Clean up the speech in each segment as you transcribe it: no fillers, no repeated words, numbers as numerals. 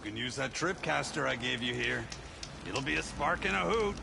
can use that trip caster I gave you here. It'll be a spark and a hoot.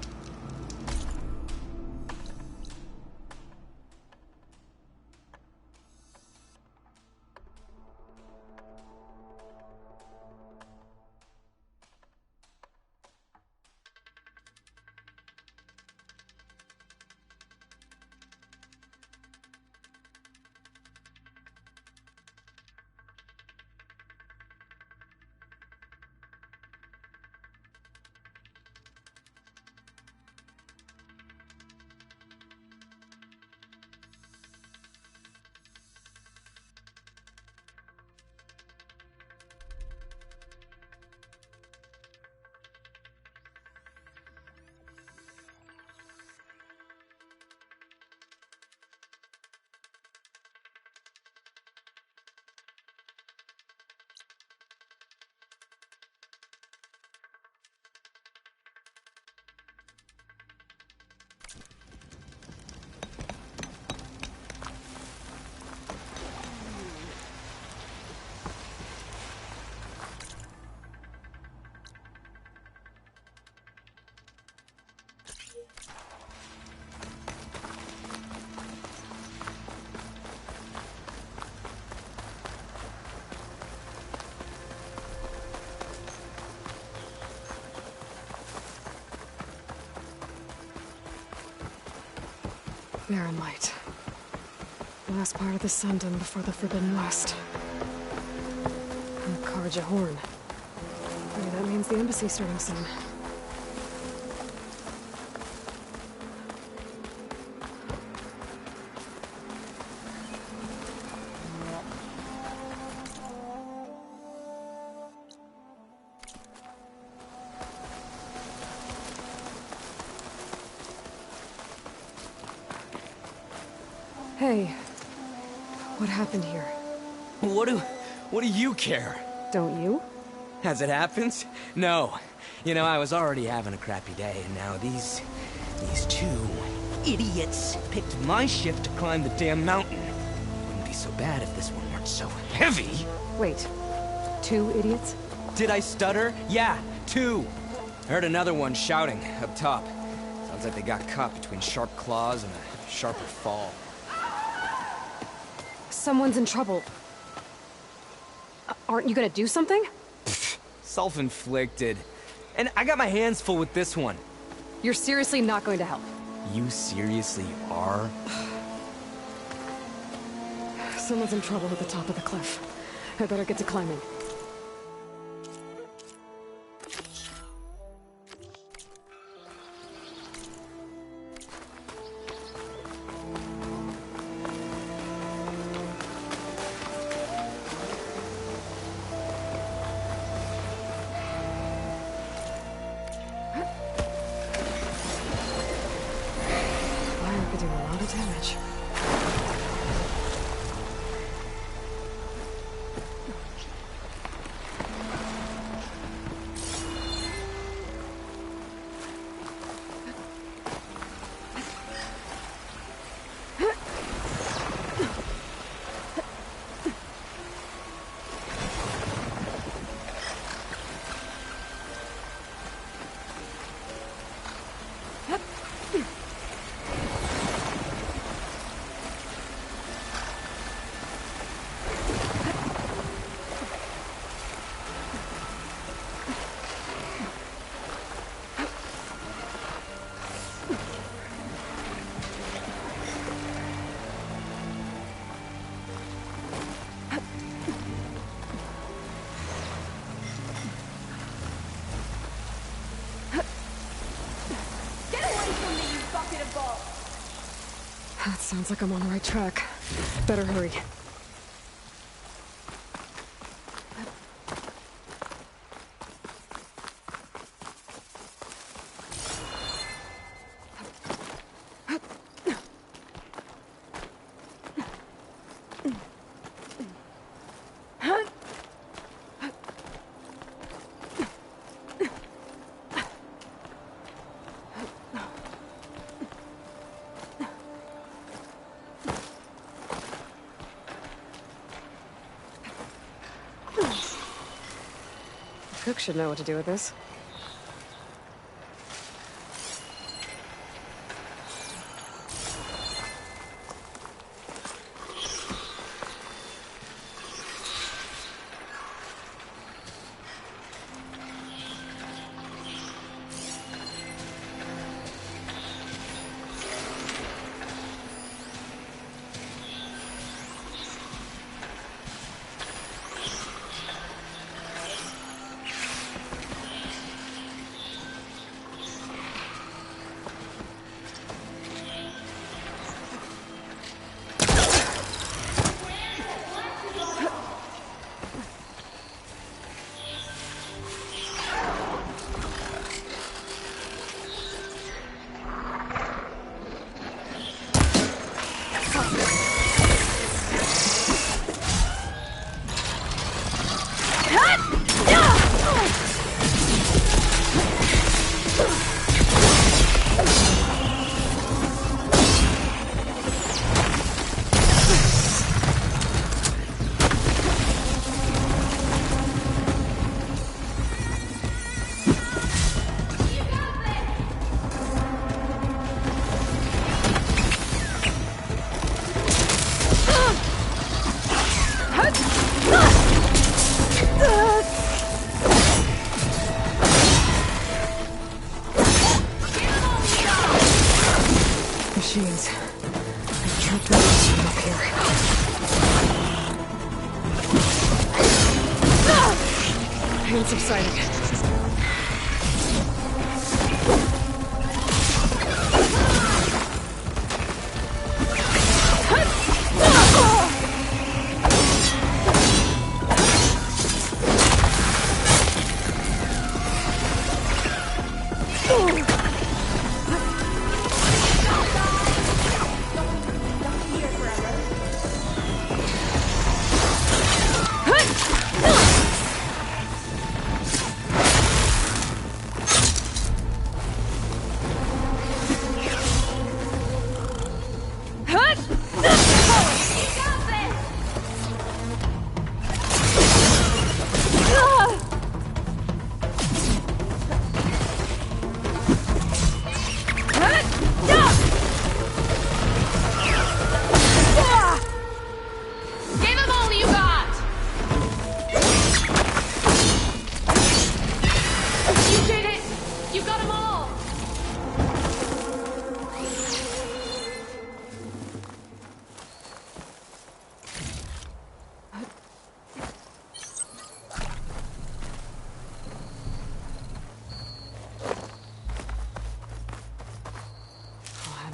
Barren light. Last part of the Sundom before the Forbidden West. And Karja Horn. Maybe that means the embassy's starting soon. Hey, what happened here? What do you care? Don't you? As it happens? No. You know, I was already having a crappy day, and now these two idiots picked my shift to climb the damn mountain. Wouldn't be so bad if this one weren't so heavy. Wait, 2 idiots? Did I stutter? Yeah, 2. I heard another one shouting up top. Sounds like they got caught between sharp claws and a sharper fall. Someone's in trouble. Aren't you gonna do something? Self-inflicted. And I got my hands full with this one. You're seriously not going to help? You seriously are? Someone's in trouble at the top of the cliff. I better get to climbing. That sounds like I'm on the right track. Better hurry. Cook should know what to do with this. Machines. I can't do this from up here. Pain subsiding.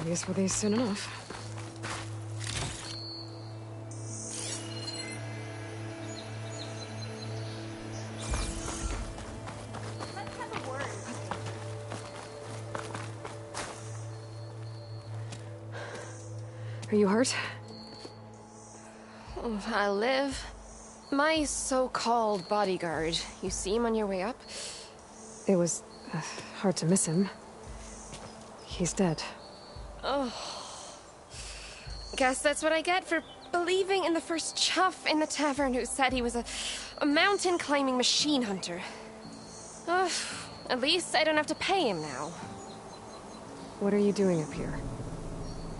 Use for these soon enough. Are you hurt? I live. My so-called bodyguard. You see him on your way up? It was hard to miss him. He's dead. Oh. Guess that's what I get for believing in the first chuff in the tavern who said he was a mountain-climbing machine hunter. At least I don't have to pay him now. What are you doing up here?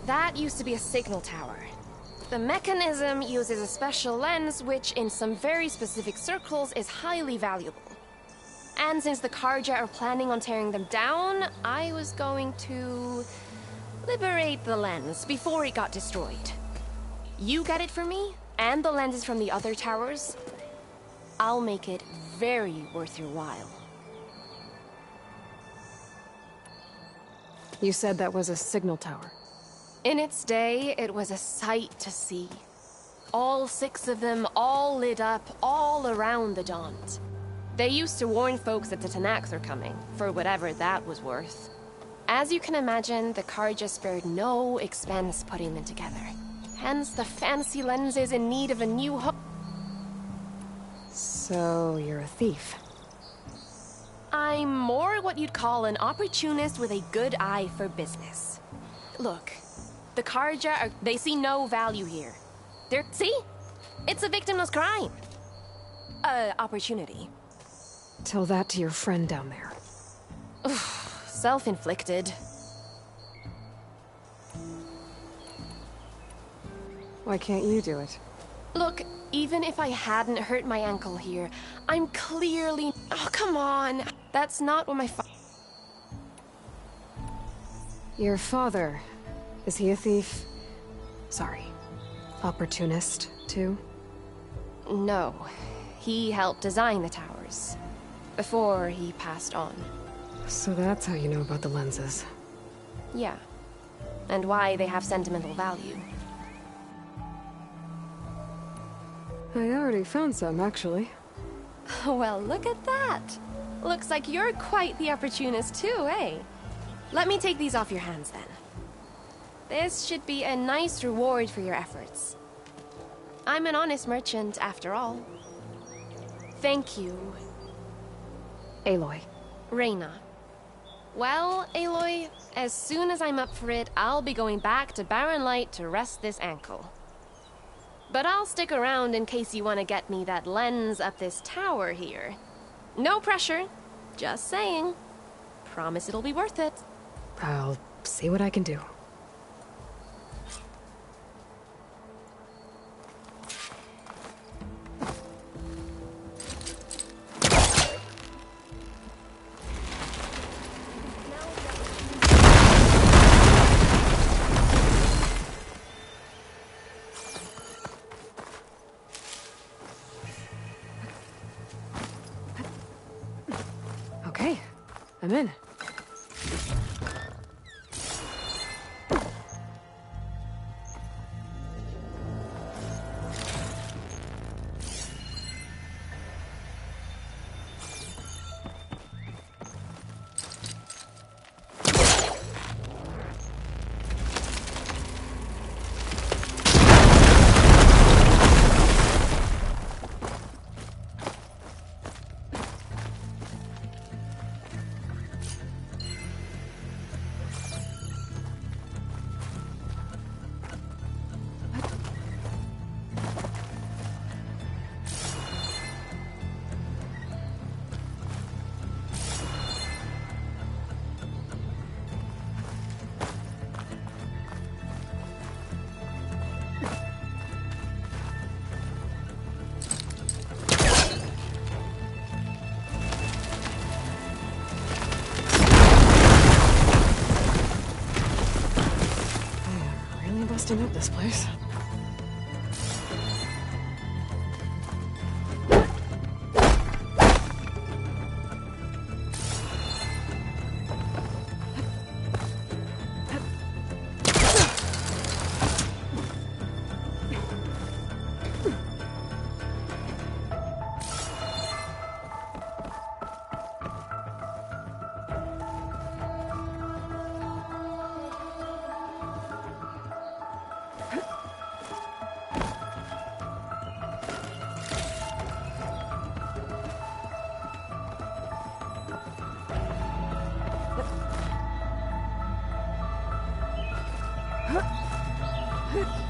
That used to be a signal tower. The mechanism uses a special lens which, in some very specific circles, is highly valuable. And since the Karja are planning on tearing them down, I was going to liberate the lens before it got destroyed. You get it for me, and the lenses from the other towers. I'll make it very worth your while. You said that was a signal tower. In its day, it was a sight to see. All 6 of them, all lit up, all around the Dawns. They used to warn folks that the Tanax are coming, for whatever that was worth. As you can imagine, the Karja spared no expense putting them together. Hence the fancy lenses in need of a new hook. So, you're a thief. I'm more what you'd call an opportunist with a good eye for business. Look, the Karja they see no value here. See? It's a victimless crime. Opportunity. Tell that to your friend down there. Self-inflicted. Why can't you do it? Look, even if I hadn't hurt my ankle here, I'm clearly... Oh, come on! That's not what my Your father, is he a thief? Sorry, opportunist, too? No. He helped design the towers. Before he passed on. So that's how you know about the lenses. Yeah. And why they have sentimental value. I already found some, actually. Well, look at that. Looks like you're quite the opportunist too, eh? Let me take these off your hands then. This should be a nice reward for your efforts. I'm an honest merchant, after all. Thank you, Aloy. Reyna. Well, Aloy, as soon as I'm up for it, I'll be going back to Barren Light to rest this ankle. But I'll stick around in case you want to get me that lens up this tower here. No pressure, just saying. Promise it'll be worth it. I'll see what I can do. Okay, I'm in. Busting up this place.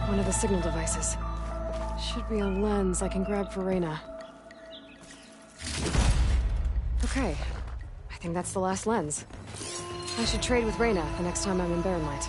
One of the signal devices. Should be a lens I can grab for Reyna. Okay, I think that's the last lens. I should trade with Reyna the next time I'm in Barren Light.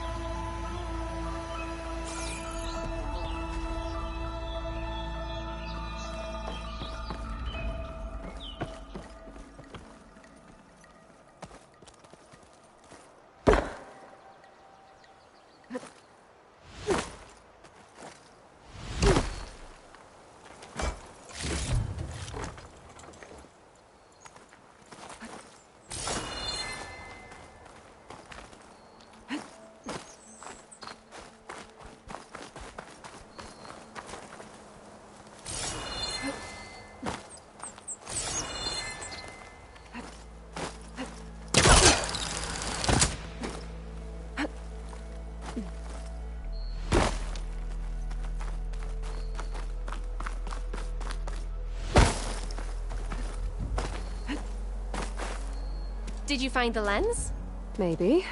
Did you find the lens? Maybe.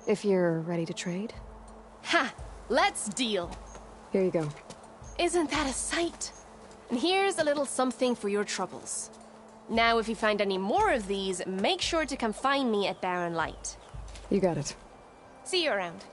If you're ready to trade. Ha! Let's deal! Here you go. Isn't that a sight? And here's a little something for your troubles. Now, if you find any more of these, make sure to come find me at Barren Light. You got it. See you around.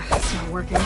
It's not working.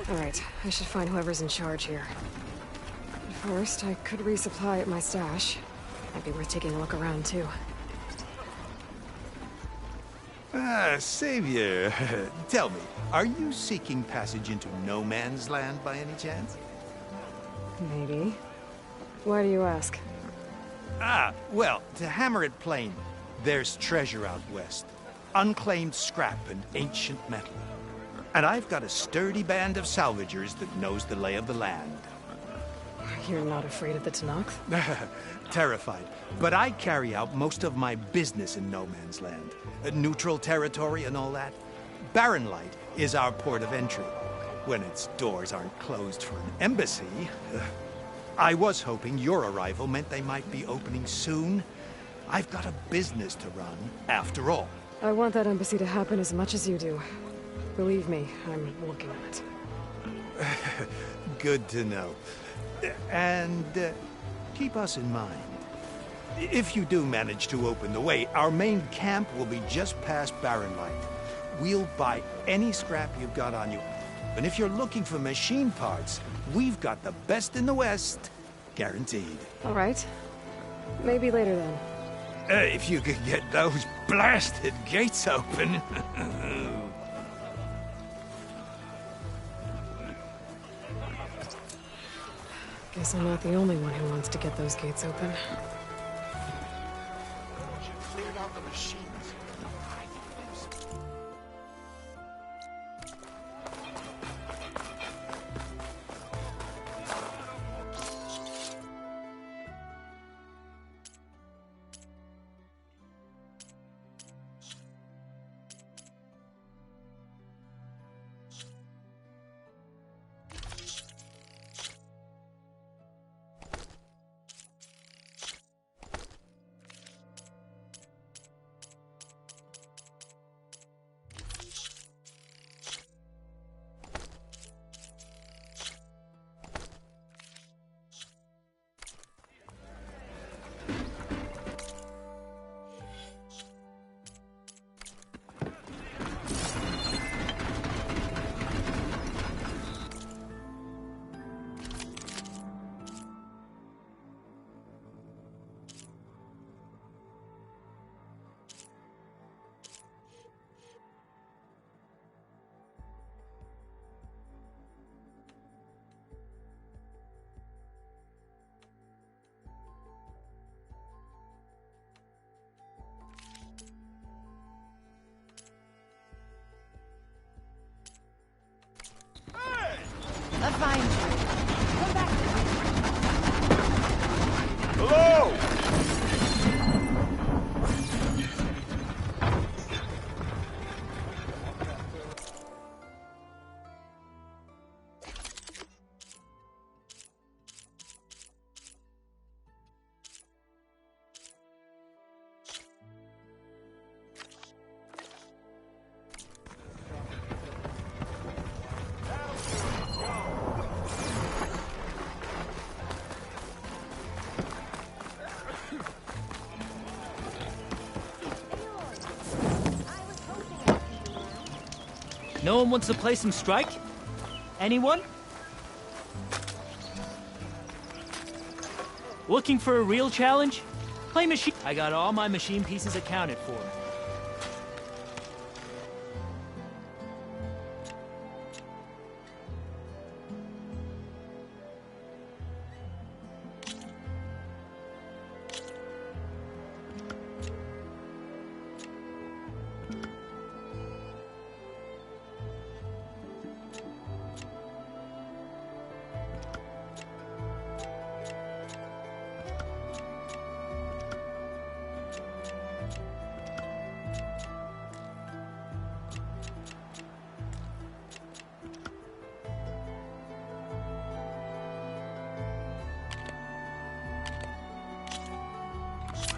Alright, I should find whoever's in charge here. But first, I could resupply at my stash. Might be worth taking a look around, too. Savior, tell me, are you seeking passage into no man's land by any chance? Maybe. Why do you ask? Well, to hammer it plain, there's treasure out west. Unclaimed scrap and ancient metal. And I've got a sturdy band of salvagers that knows the lay of the land. You're not afraid of the Tenakth? Terrified. But I carry out most of my business in no man's land. Neutral territory and all that. Barren Light is our port of entry. When its doors aren't closed for an embassy. I was hoping your arrival meant they might be opening soon. I've got a business to run, after all. I want that embassy to happen as much as you do. Believe me, I'm working on it. Good to know. And keep us in mind. If you do manage to open the way, our main camp will be just past Barren Light. We'll buy any scrap you've got on you. And if you're looking for machine parts, we've got the best in the West. Guaranteed. All right. Maybe later then. If you could get those blasted gates open. Guess I'm not the only one who wants to get those gates open. Cleared out the machines. No one wants to play some Strike? Anyone? Looking for a real challenge? Play machine. I got all my machine pieces accounted for.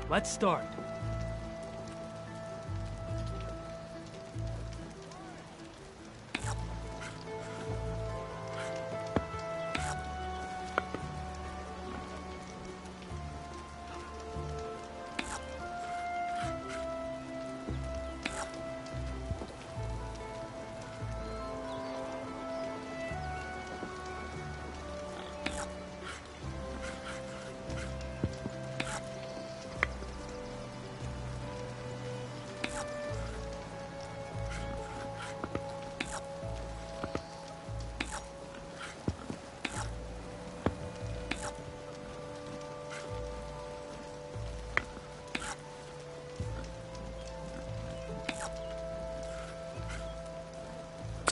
Let's start.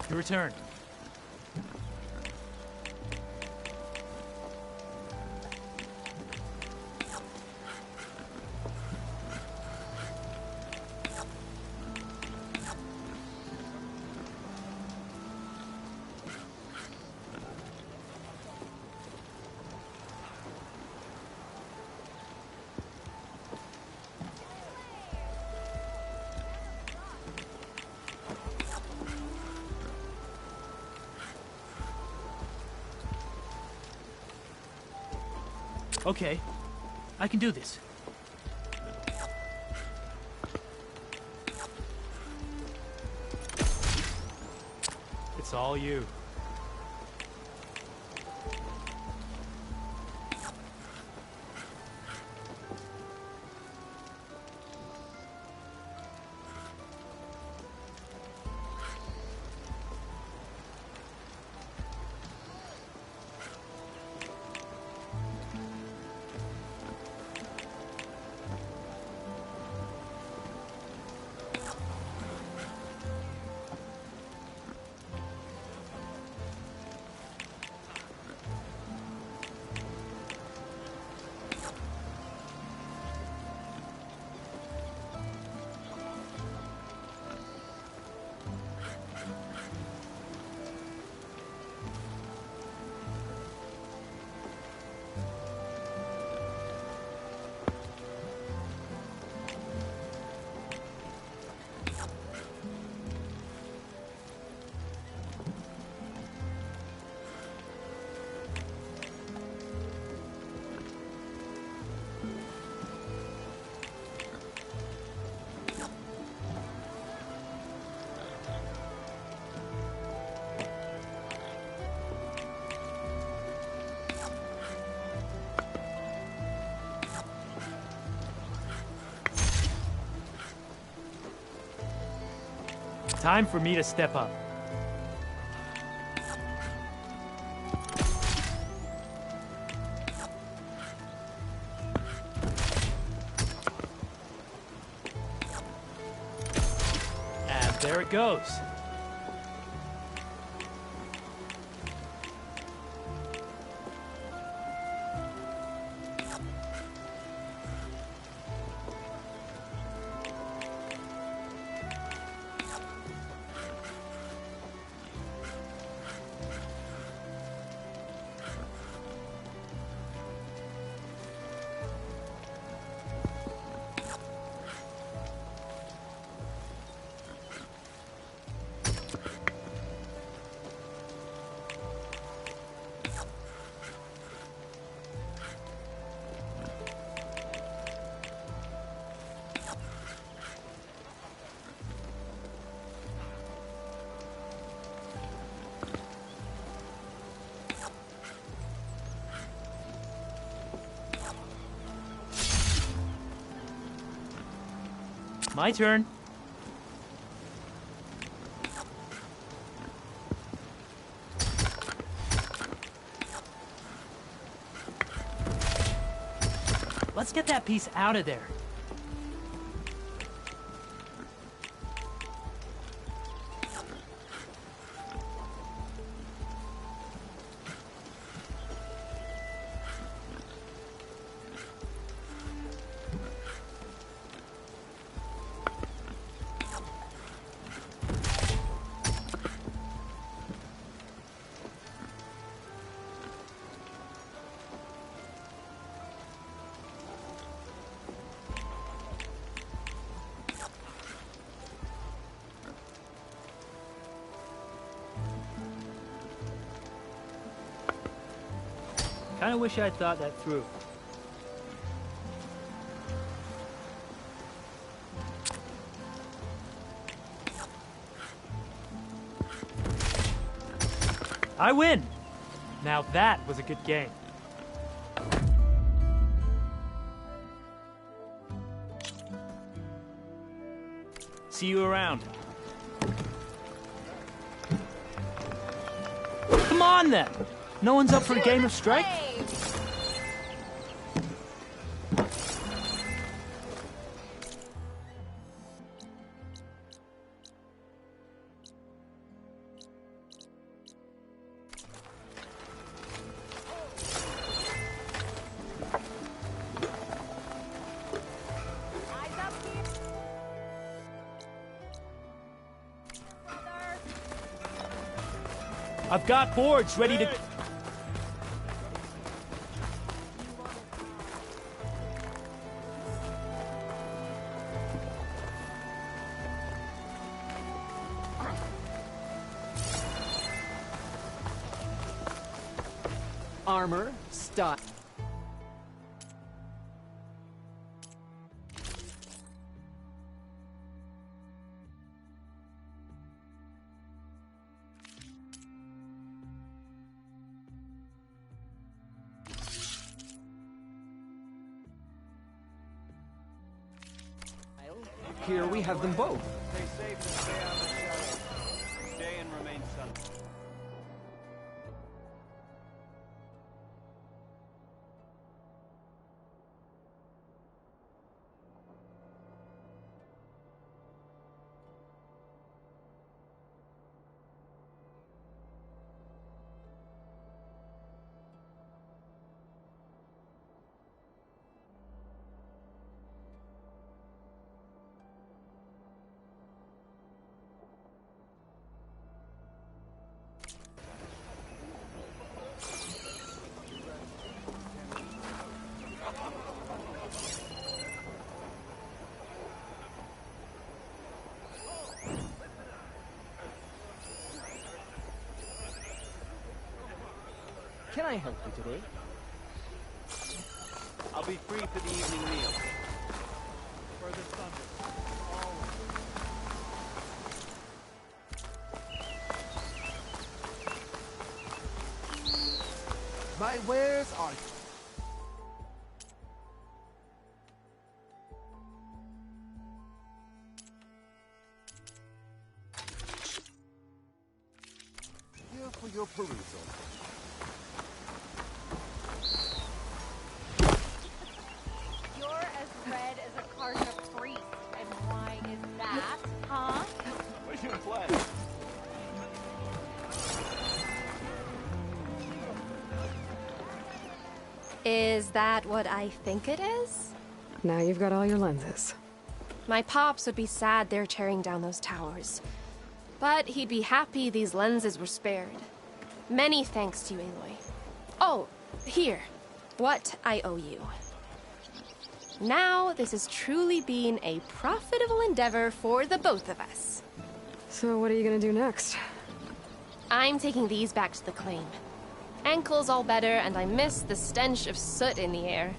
Your return. Okay, I can do this. It's all you. Time for me to step up. And there it goes. My turn. Let's get that piece out of there. Kinda wish I'd thought that through. I win! Now that was a good game. See you around. Come on then! No one's up for a game of strike? I've got boards ready to... Armor, stop. Here we have them both. Stay safe and stay out of the shadows. Stay and remain silent. Can I help you today? I'll be free for the evening meal. Further thunder. My wares are... here for your perusal. You're as red as a Karja priest, and why is that, huh? Where's your plan? Is that what I think it is? Now you've got all your lenses. My pops would be sad they're tearing down those towers. But he'd be happy these lenses were spared. Many thanks to you, Aloy. Oh, here. What I owe you. Now, this has truly been a profitable endeavor for the both of us. So what are you gonna do next? I'm taking these back to the claim. Ankle's all better, and I miss the stench of soot in the air.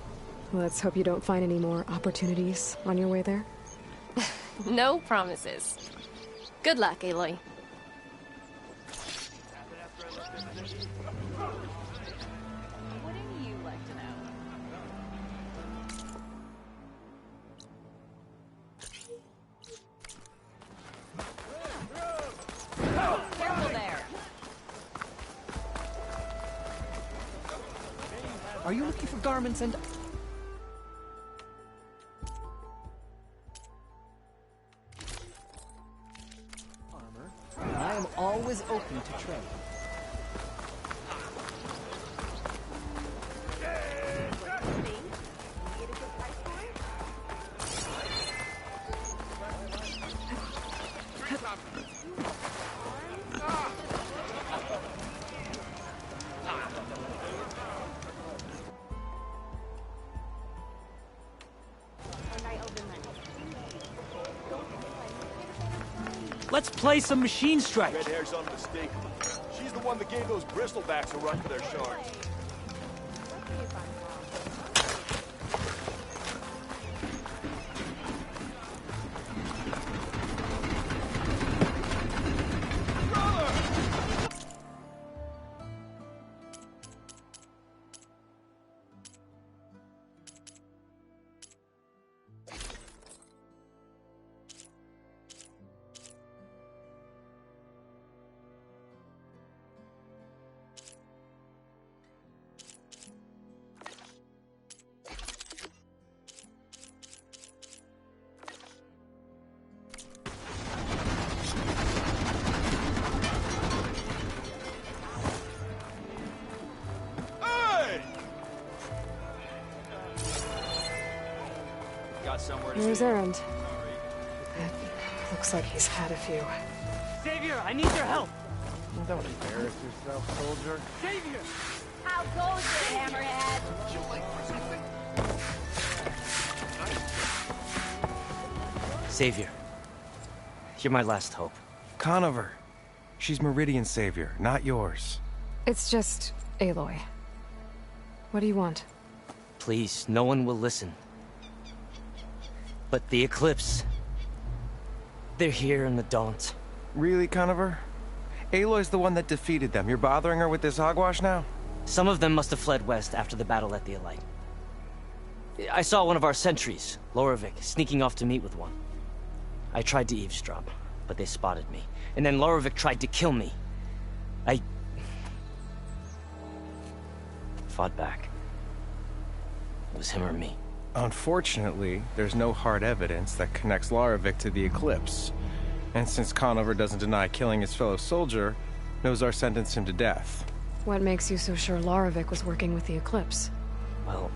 Let's hope you don't find any more opportunities on your way there. No promises. Good luck, Aloy. Wouldn't you like to know? Are you looking for garments and... armor? I am always open to trade. Let's play some Machine Strike. Red hair's unmistakable. She's the one that gave those bristlebacks a run for their shards. Here's Errand. Looks like he's had a few. Xavier, I need your help. Don't embarrass yourself, soldier. Xavier! How goes it, Hammerhead? Xavier, you're my last hope. Conover. She's Meridian's savior, not yours. It's just Aloy. What do you want? Please, no one will listen. But the Eclipse... they're here in the Daunt. Really, Conover? Aloy's the one that defeated them. You're bothering her with this hogwash now? Some of them must have fled west after the battle at the Elite. I saw one of our sentries, Loravik, sneaking off to meet with one. I tried to eavesdrop, but they spotted me. And then Loravik tried to kill me. I... fought back. It was him or me. Unfortunately, there's no hard evidence that connects Loravik to the Eclipse. And since Conover doesn't deny killing his fellow soldier, Nozar sentenced him to death. What makes you so sure Loravik was working with the Eclipse? Well,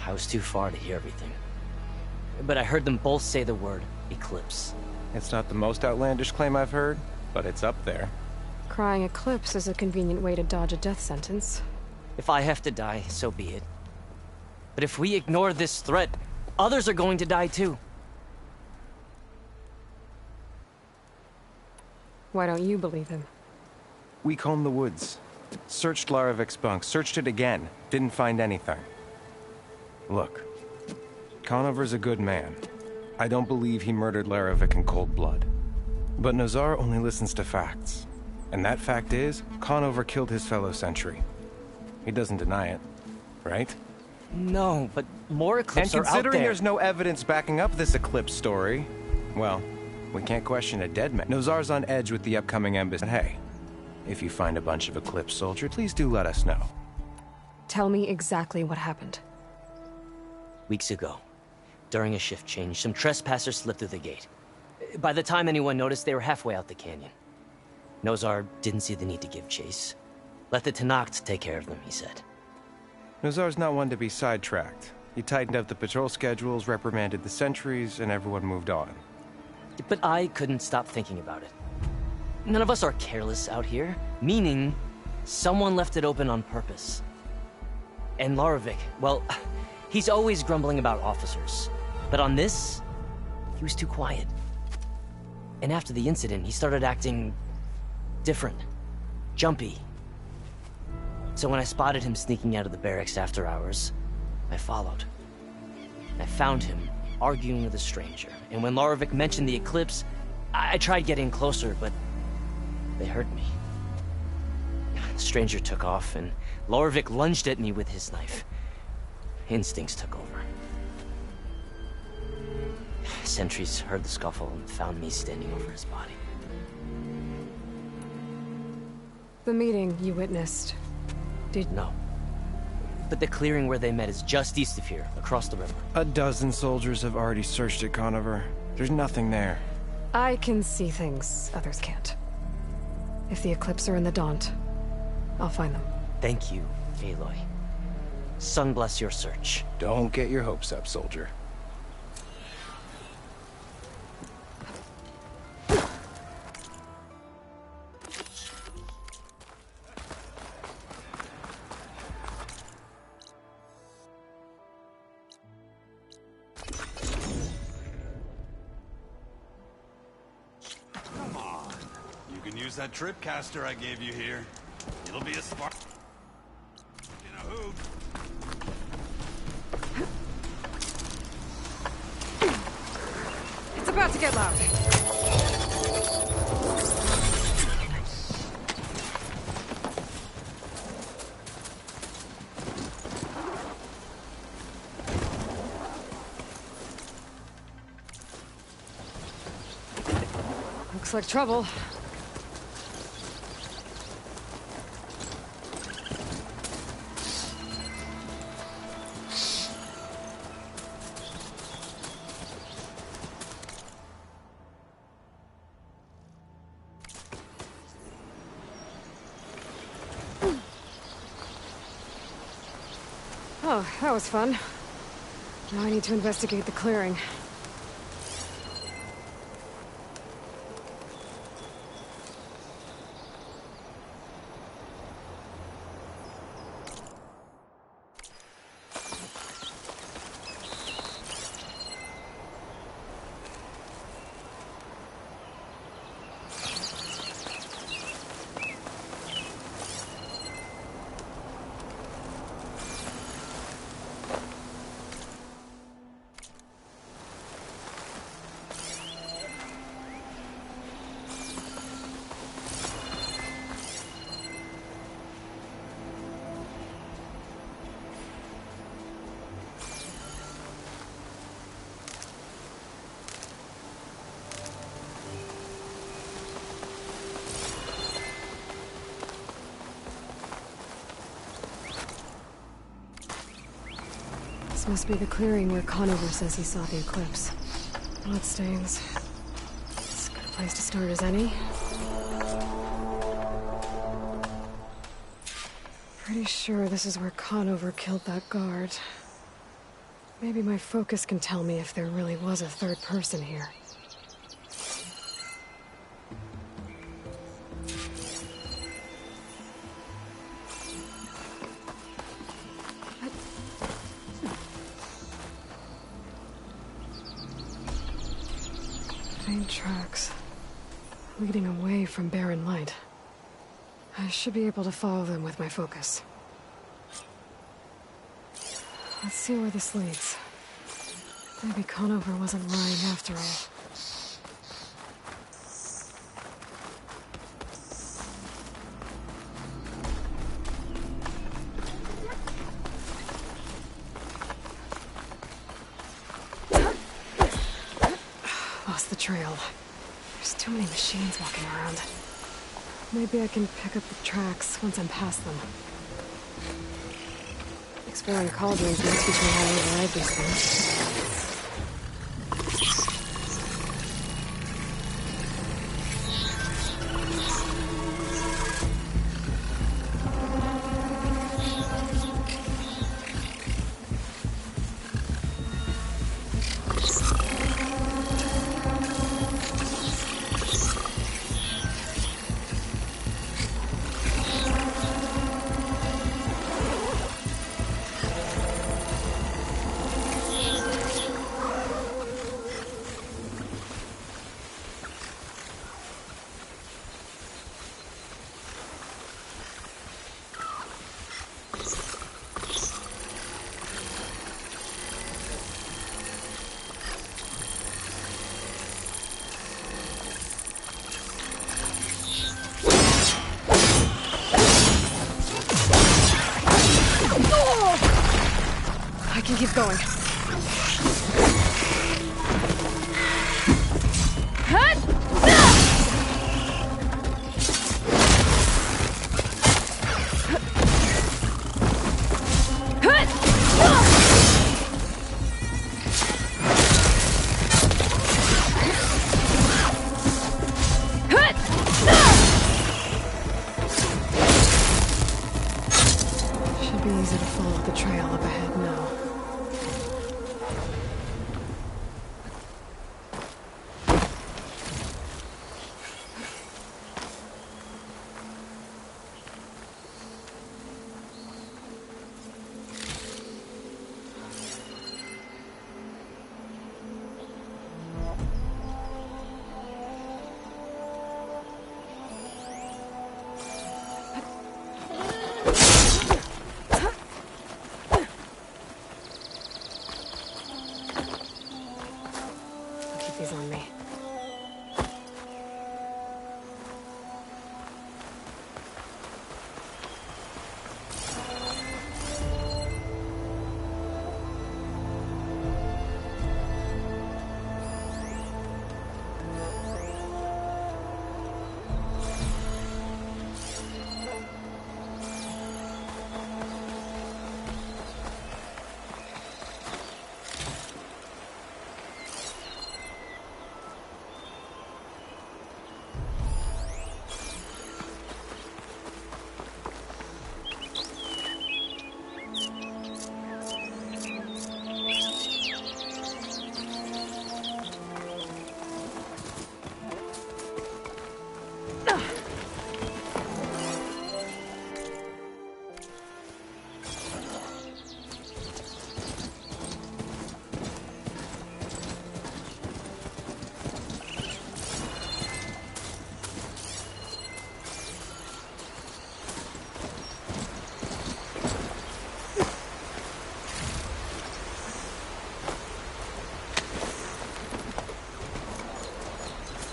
I was too far to hear everything. But I heard them both say the word Eclipse. It's not the most outlandish claim I've heard, but it's up there. Crying Eclipse is a convenient way to dodge a death sentence. If I have to die, so be it. But if we ignore this threat, others are going to die too. Why don't you believe him? We combed the woods. Searched Laravik's bunk, searched it again. Didn't find anything. Look, Conover's a good man. I don't believe he murdered Laravik in cold blood. But Nozar only listens to facts. And that fact is, Conover killed his fellow sentry. He doesn't deny it, right? No, but more Eclipse And are out considering there. there's no evidence backing up this Eclipse story, well, we can't question a dead man. Nozar's on edge with the upcoming embassy. Hey, if you find a bunch of Eclipse soldiers, please do let us know. Tell me exactly what happened. Weeks ago, during a shift change, some trespassers slipped through the gate. By the time anyone noticed, they were halfway out the canyon. Nozar didn't see the need to give chase. Let the Tenakth take care of them, he said. Nozar's not one to be sidetracked. He tightened up the patrol schedules, reprimanded the sentries, and everyone moved on. But I couldn't stop thinking about it. None of us are careless out here, meaning someone left it open on purpose. And Loravik, well, he's always grumbling about officers. But on this, he was too quiet. And after the incident, he started acting different, jumpy. So when I spotted him sneaking out of the barracks after hours, I followed. I found him arguing with a stranger, and when Loravik mentioned the Eclipse, I tried getting closer, but they heard me. The stranger took off, and Loravik lunged at me with his knife. Instincts took over. Sentries heard the scuffle and found me standing over his body. The meeting you witnessed. No. But the clearing where they met is just east of here, across the river. A dozen soldiers have already searched it, Conover. There's nothing there. I can see things others can't. If the Eclipse are in the Daunt, I'll find them. Thank you, Aloy. Sun bless your search. Don't get your hopes up, soldier. Come on. You can use that trip caster I gave you here. It'll be a spark in a hoop. It's about to get loud. Looks like trouble. Oh, that was fun. Now I need to investigate the clearing. This must be the clearing where Conover says he saw the eclipse. Bloodstains. As good a place to start as any. Pretty sure this is where Conover killed that guard. Maybe my focus can tell me if there really was a third person here. Faint tracks leading away from barren light. I should be able to follow them with my focus. Let's see where this leads. Maybe Conover wasn't lying after all. Lost the trail. There's too many machines walking around. Maybe I can pick up the tracks once I'm past them. Exploring cauldrons must be how I override these things. I can keep going. ahead now. On me.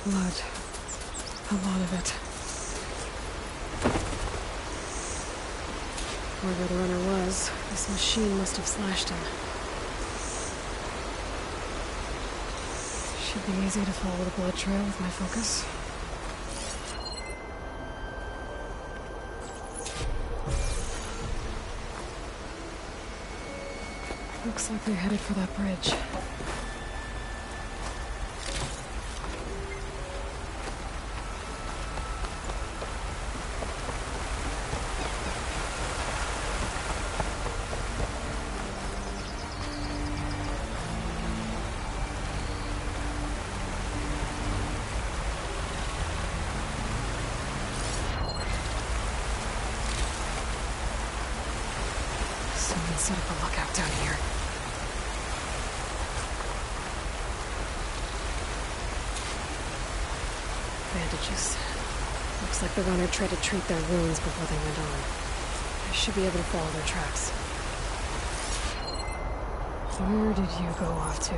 Blood. A lot of it. Whoever the runner was, this machine must have slashed him. Should be easy to follow the blood trail with my focus. Looks like they're headed for that bridge. Someone set up a lookout down here. Bandages. Looks like the runner tried to treat their wounds before they went on. I should be able to follow their tracks. Where did you go off to?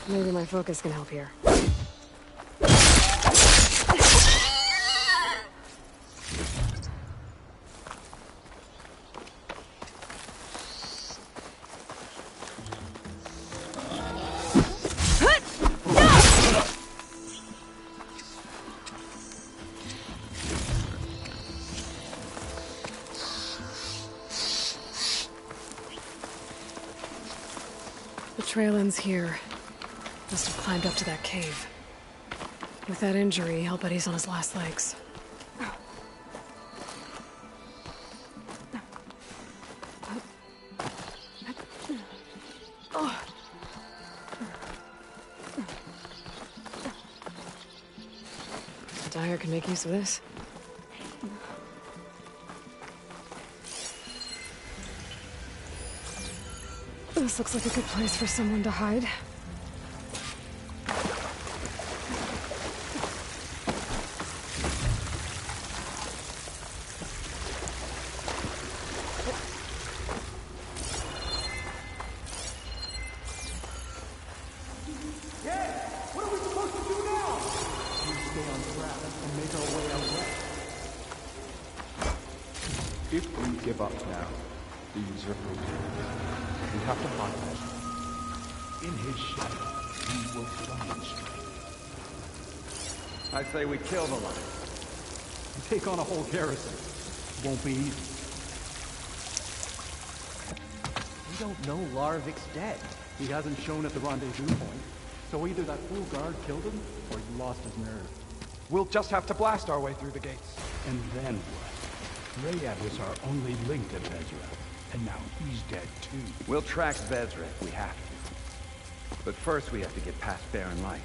Maybe my focus can help here. The trail ends here. Must have climbed up to that cave. With that injury, I'll bet he's on his last legs. Dyer can make use of this. This looks like a good place for someone to hide. If we give up now, these are we have to find him. In his shadow, we will find strength. I say we kill the lion. Take on a whole garrison. Won't be easy. We don't know Larvik's dead. He hasn't shown at the rendezvous point. So either that fool guard killed him, or he lost his nerve. We'll just have to blast our way through the gates. And then what? Rayad was our only link to Vezra. And now he's dead too. We'll track Vezra if we have to. But first we have to get past Barren Light.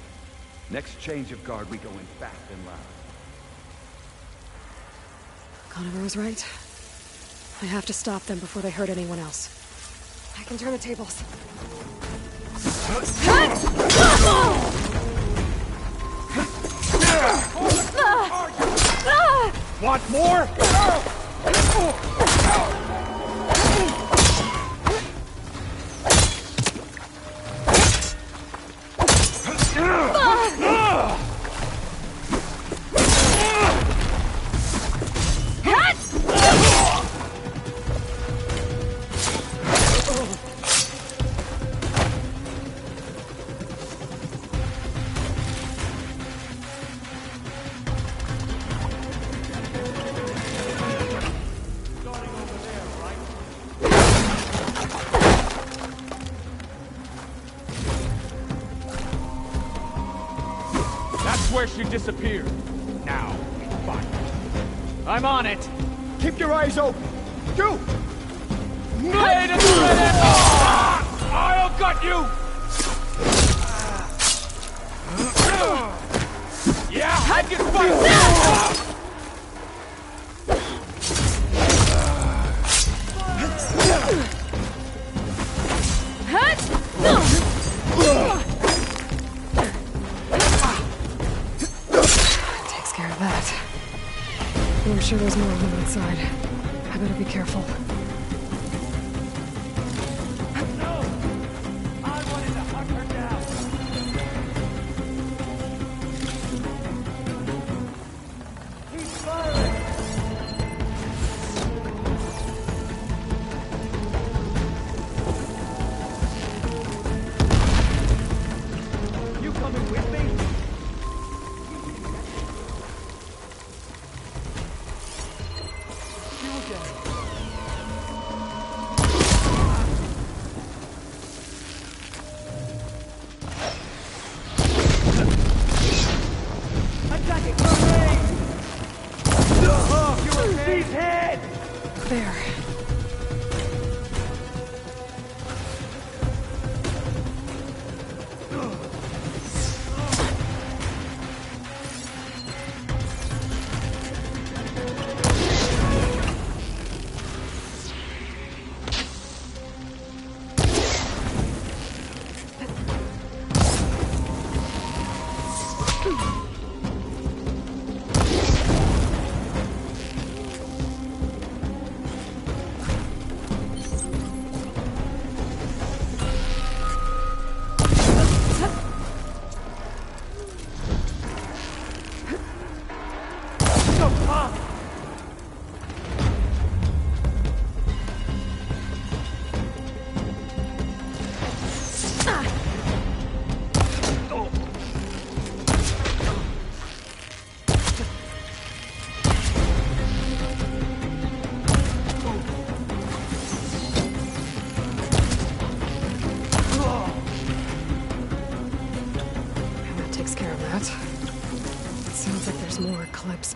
Next change of guard, we go in fast and loud. Conover was right. I have to stop them before they hurt anyone else. I can turn the tables. Want more? Where she disappeared. Now, we fight. I'm on it. Keep your eyes open. Do! Blade and thread! I'll gut you! Yeah, I can fight! I'm sure there's more of them outside. I better be careful. No! I wanted to hunt her down! He's firing! You coming with me? There.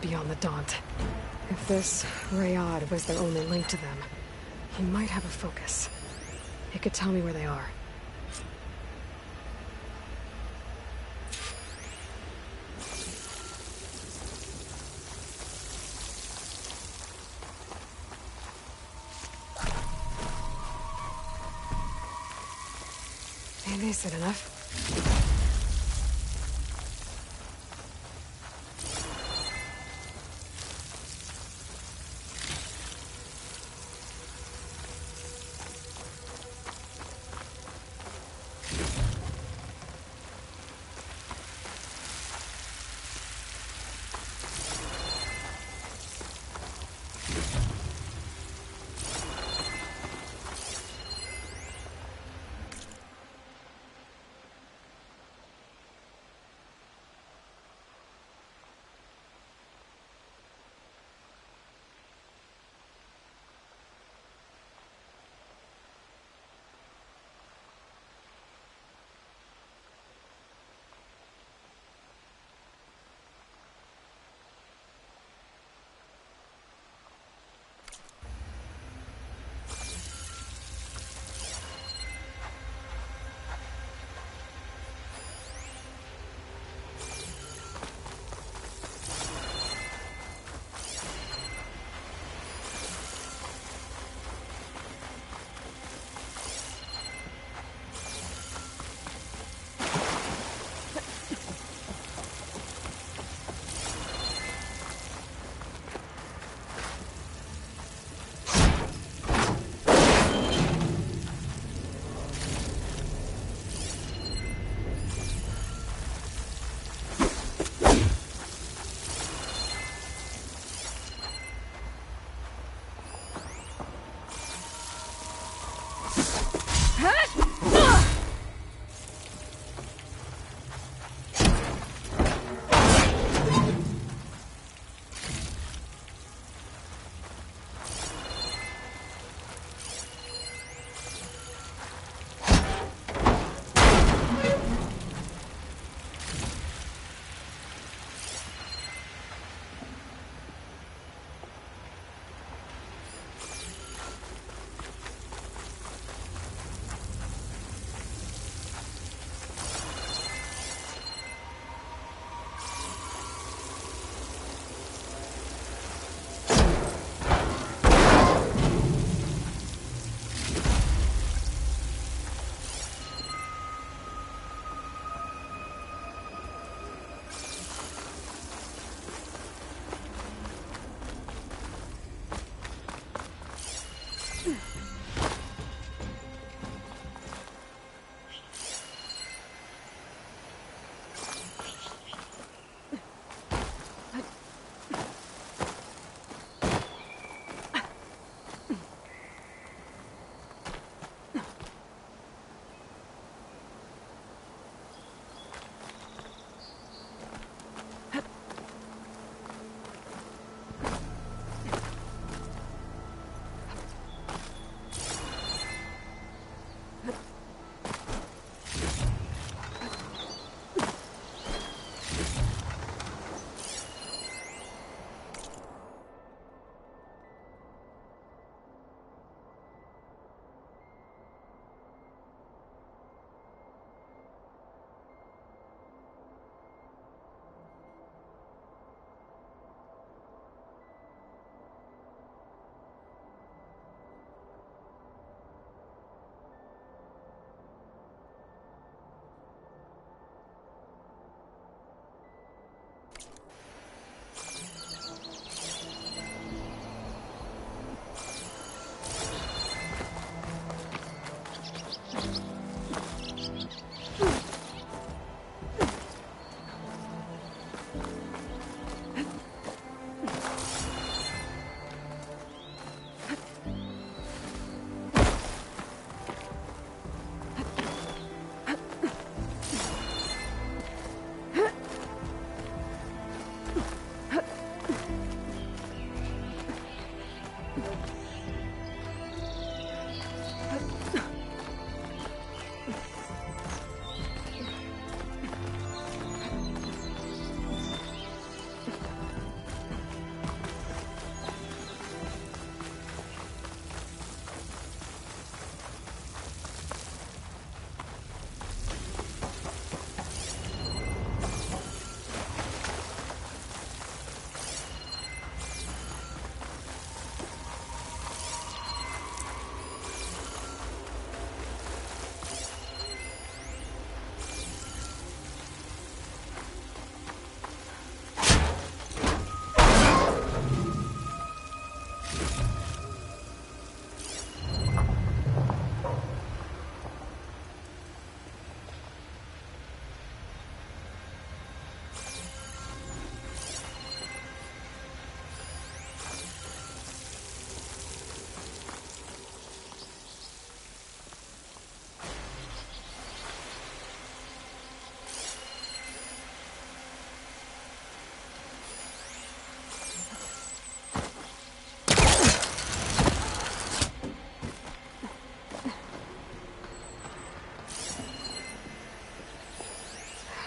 Beyond the Daunt. If this Rayad was their only link to them, he might have a focus. He could tell me where they are. Ain't they said enough?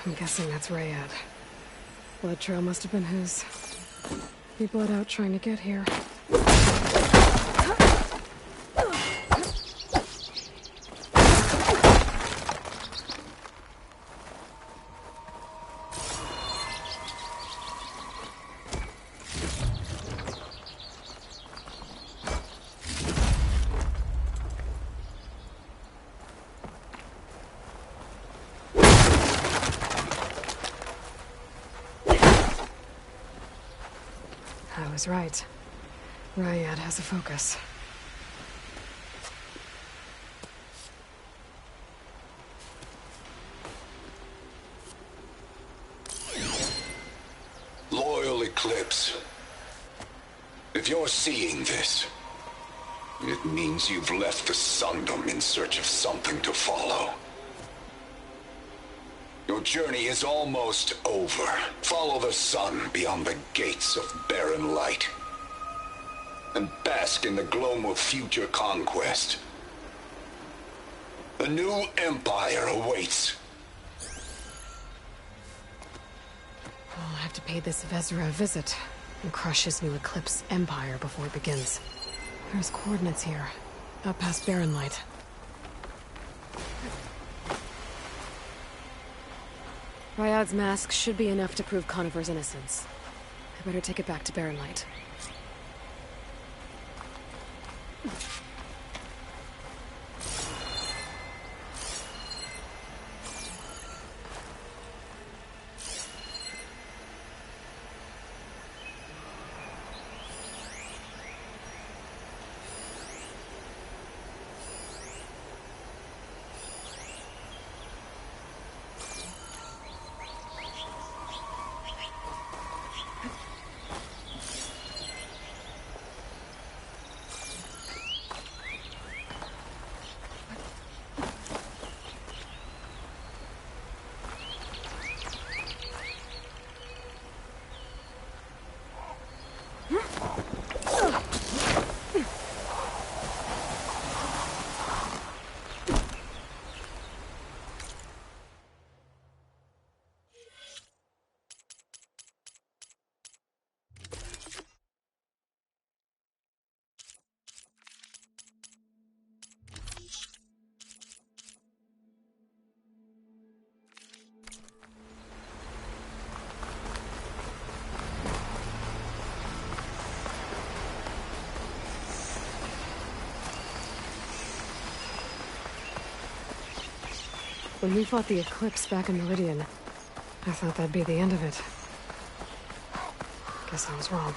I'm guessing that's Rayad. Blood trail must have been his. He bled out trying to get here. I was right. Rayad has a focus. Loyal Eclipse. If you're seeing this, it means you've left the Sundom in search of something to follow. Your journey is almost over. Follow the sun beyond the gates of barren light, and bask in the gloom of future conquest. A new empire awaits. I'll have to pay this Vezra a visit and crush his new Eclipse empire before it begins. There's coordinates here, up past barren light. Rayad's mask should be enough to prove Conover's innocence. I better take it back to barren light. When we fought the Eclipse back in Meridian, I thought that'd be the end of it. Guess I was wrong.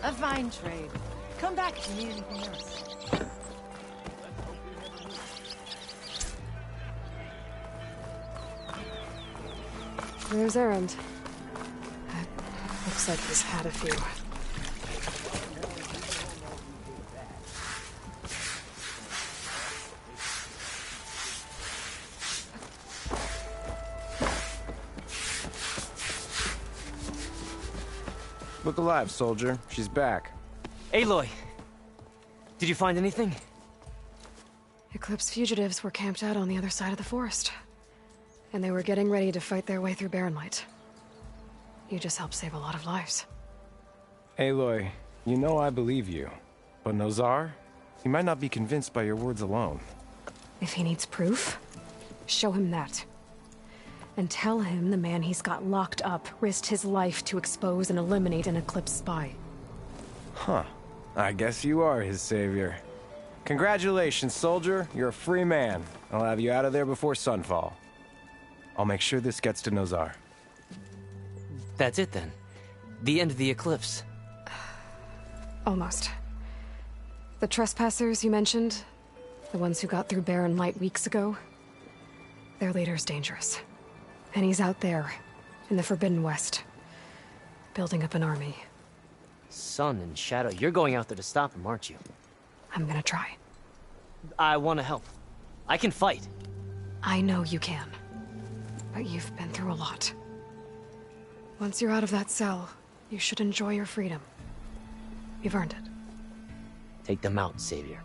A fine trade. Come back if you need anything else. There's Errand. It looks like he's had a few. Look alive, soldier. She's back. Aloy! Did you find anything? Eclipse fugitives were camped out on the other side of the forest. And they were getting ready to fight their way through Barren Light. You just helped save a lot of lives. Aloy, you know I believe you. But Nozar? He might not be convinced by your words alone. If he needs proof, show him that. And tell him the man he's got locked up risked his life to expose and eliminate an Eclipse spy. Huh. I guess you are his savior. Congratulations, soldier. You're a free man. I'll have you out of there before sunfall. I'll make sure this gets to Nozar. That's it then. The end of the Eclipse. Almost. The trespassers you mentioned, the ones who got through Barren Light weeks ago, their leader's dangerous. And he's out there, in the Forbidden West, building up an army. Sun and Shadow, you're going out there to stop him, aren't you? I'm gonna try. I want to help. I can fight. I know you can. But you've been through a lot. Once you're out of that cell, you should enjoy your freedom. You've earned it. Take them out, Savior.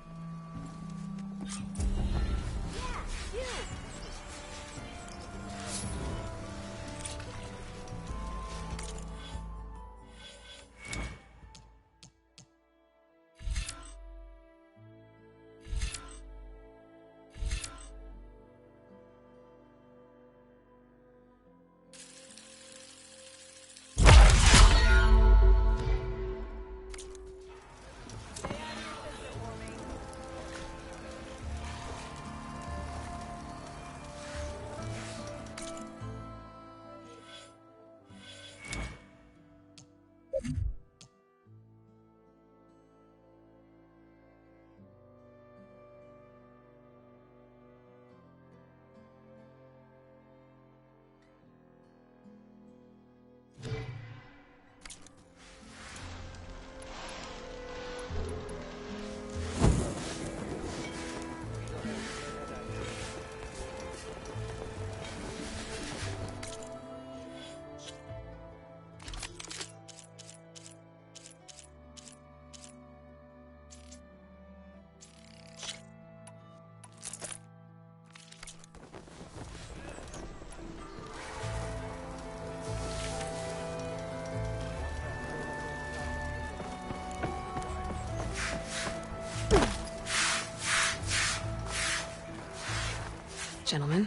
Gentlemen.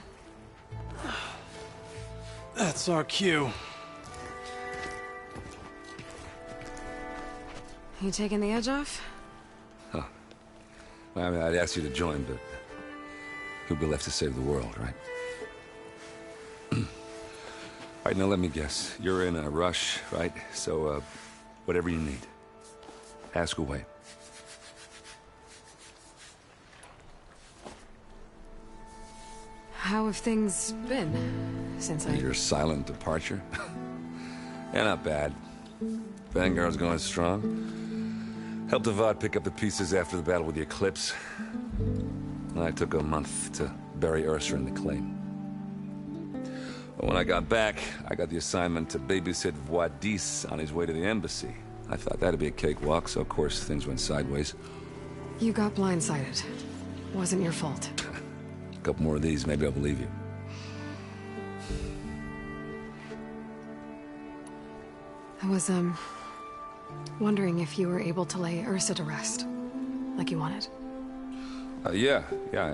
That's our cue. You taking the edge off? Huh. Well, I mean, I'd ask you to join, but who'd be left to save the world, right? All right, now let me guess. You're in a rush, right? So, whatever you need, ask away. How have things been since Your silent departure? Yeah, not bad. Vanguard's going strong. Helped Avad pick up the pieces after the battle with the Eclipse. I took a month to bury Ursa in the claim. But when I got back, I got the assignment to babysit Voidis on his way to the embassy. I thought that'd be a cakewalk, so of course things went sideways. You got blindsided. Wasn't your fault. A couple more of these, maybe I'll believe you. I was, wondering if you were able to lay Ursa to rest, like you wanted. Yeah,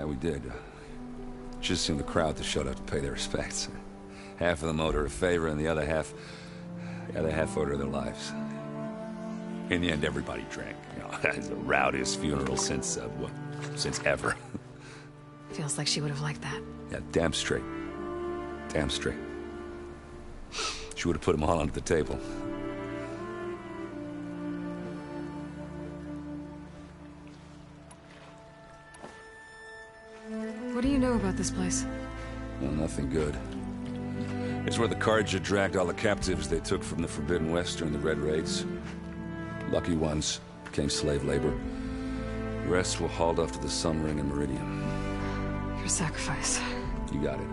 we did. Just seemed the crowd that showed up to pay their respects. Half of them owed her a favor, and the other half owed her their lives. In the end, everybody drank. You know, it's the rowdiest funeral since ever. Feels like she would have liked that. Yeah, damn straight. Damn straight. She would have put them all onto the table. What do you know about this place? Well, nothing good. It's where the Carja dragged all the captives they took from the Forbidden West during the Red Raids. Lucky ones became slave labor. The rest were hauled off to the Sun Ring and Meridian. Your sacrifice. You got it.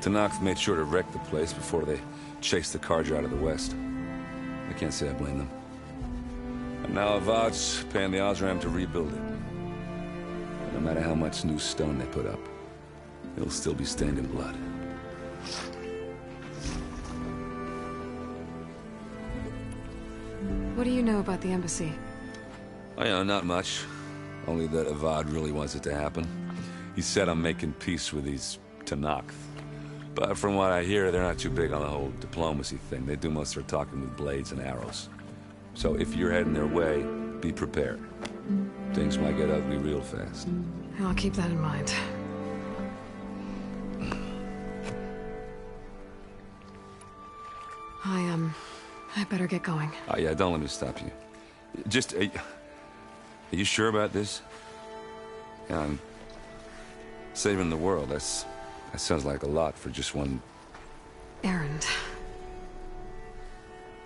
Tanakh made sure to wreck the place before they chased the Carja out of the West. I can't say I blame them. And now Avad's paying the Osram to rebuild it. And no matter how much new stone they put up, it'll still be stained in blood. What do you know about the embassy? Oh, yeah, not much. Only that Avad really wants it to happen. He said I'm making peace with these Tanakh. But from what I hear, they're not too big on the whole diplomacy thing. They do most of their talking with blades and arrows. So if you're heading their way, be prepared. Things might get ugly real fast. I'll keep that in mind. I better get going. Oh, yeah, don't let me stop you. Just, are you sure about this? Yeah, I'm saving the world. That sounds like a lot for just one... errand.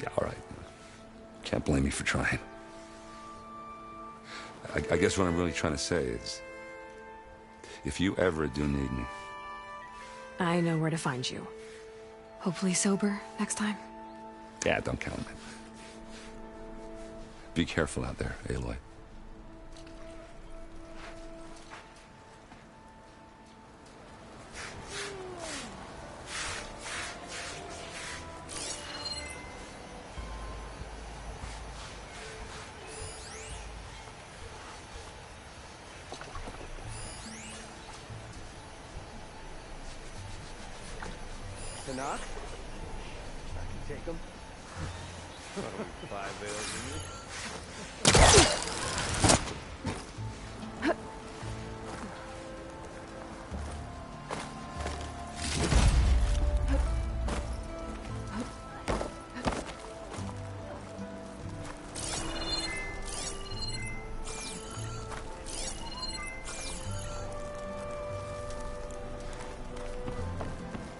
Yeah, all right. Can't blame me for trying. I guess what I'm really trying to say is, if you ever do need me... I know where to find you. Hopefully sober next time. Yeah, don't count on it. Be careful out there, Aloy. Tanakh? I can take him. 5 ales in you.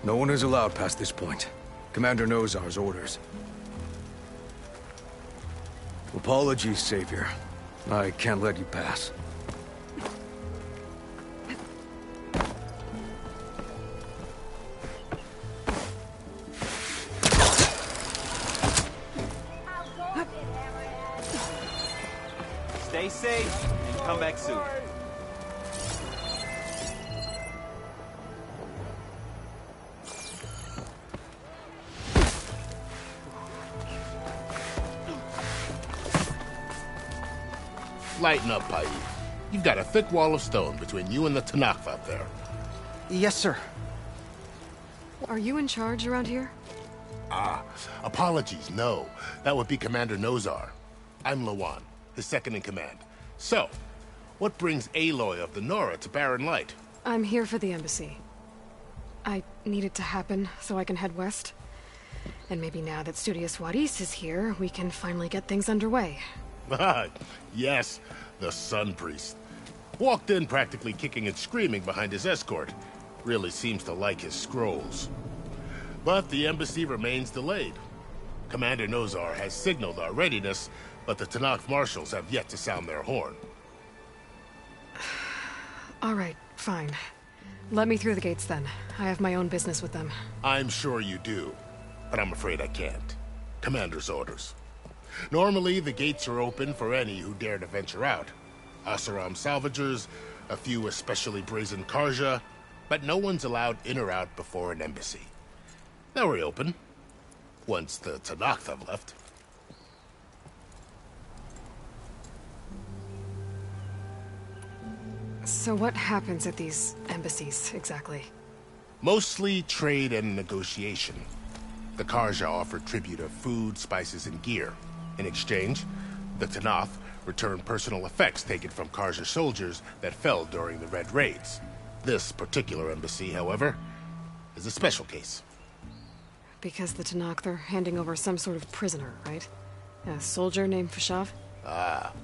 No one is allowed past this point. Commander Nozar's orders. Apologies, Savior. I can't let you pass. Stay safe and come back soon. Lighten up, Pai. You've got a thick wall of stone between you and the Tanakh out there. Yes, sir. Are you in charge around here? Ah, apologies, no. That would be Commander Nozar. I'm Lawan, his second-in-command. So, what brings Aloy of the Nora to Barren Light? I'm here for the embassy. I need it to happen so I can head west. And maybe now that Studious Wadis is here, we can finally get things underway. Yes, the Sun Priest. Walked in practically kicking and screaming behind his escort. Really seems to like his scrolls. But the embassy remains delayed. Commander Nozar has signaled our readiness, but the Tanakh marshals have yet to sound their horn. All right, fine. Let me through the gates then. I have my own business with them. I'm sure you do, but I'm afraid I can't. Commander's orders. Normally, the gates are open for any who dare to venture out. Asaram salvagers, a few especially brazen Carja, but no one's allowed in or out before an embassy. They'll reopen, once the Tanakh have left. So what happens at these embassies, exactly? Mostly trade and negotiation. The Carja offer tribute of food, spices, and gear. In exchange, the Tanakh return personal effects taken from Carja soldiers that fell during the Red Raids. This particular embassy, however, is a special case. Because the Tanakh, they're handing over some sort of prisoner, right? A soldier named Fashav? Ah,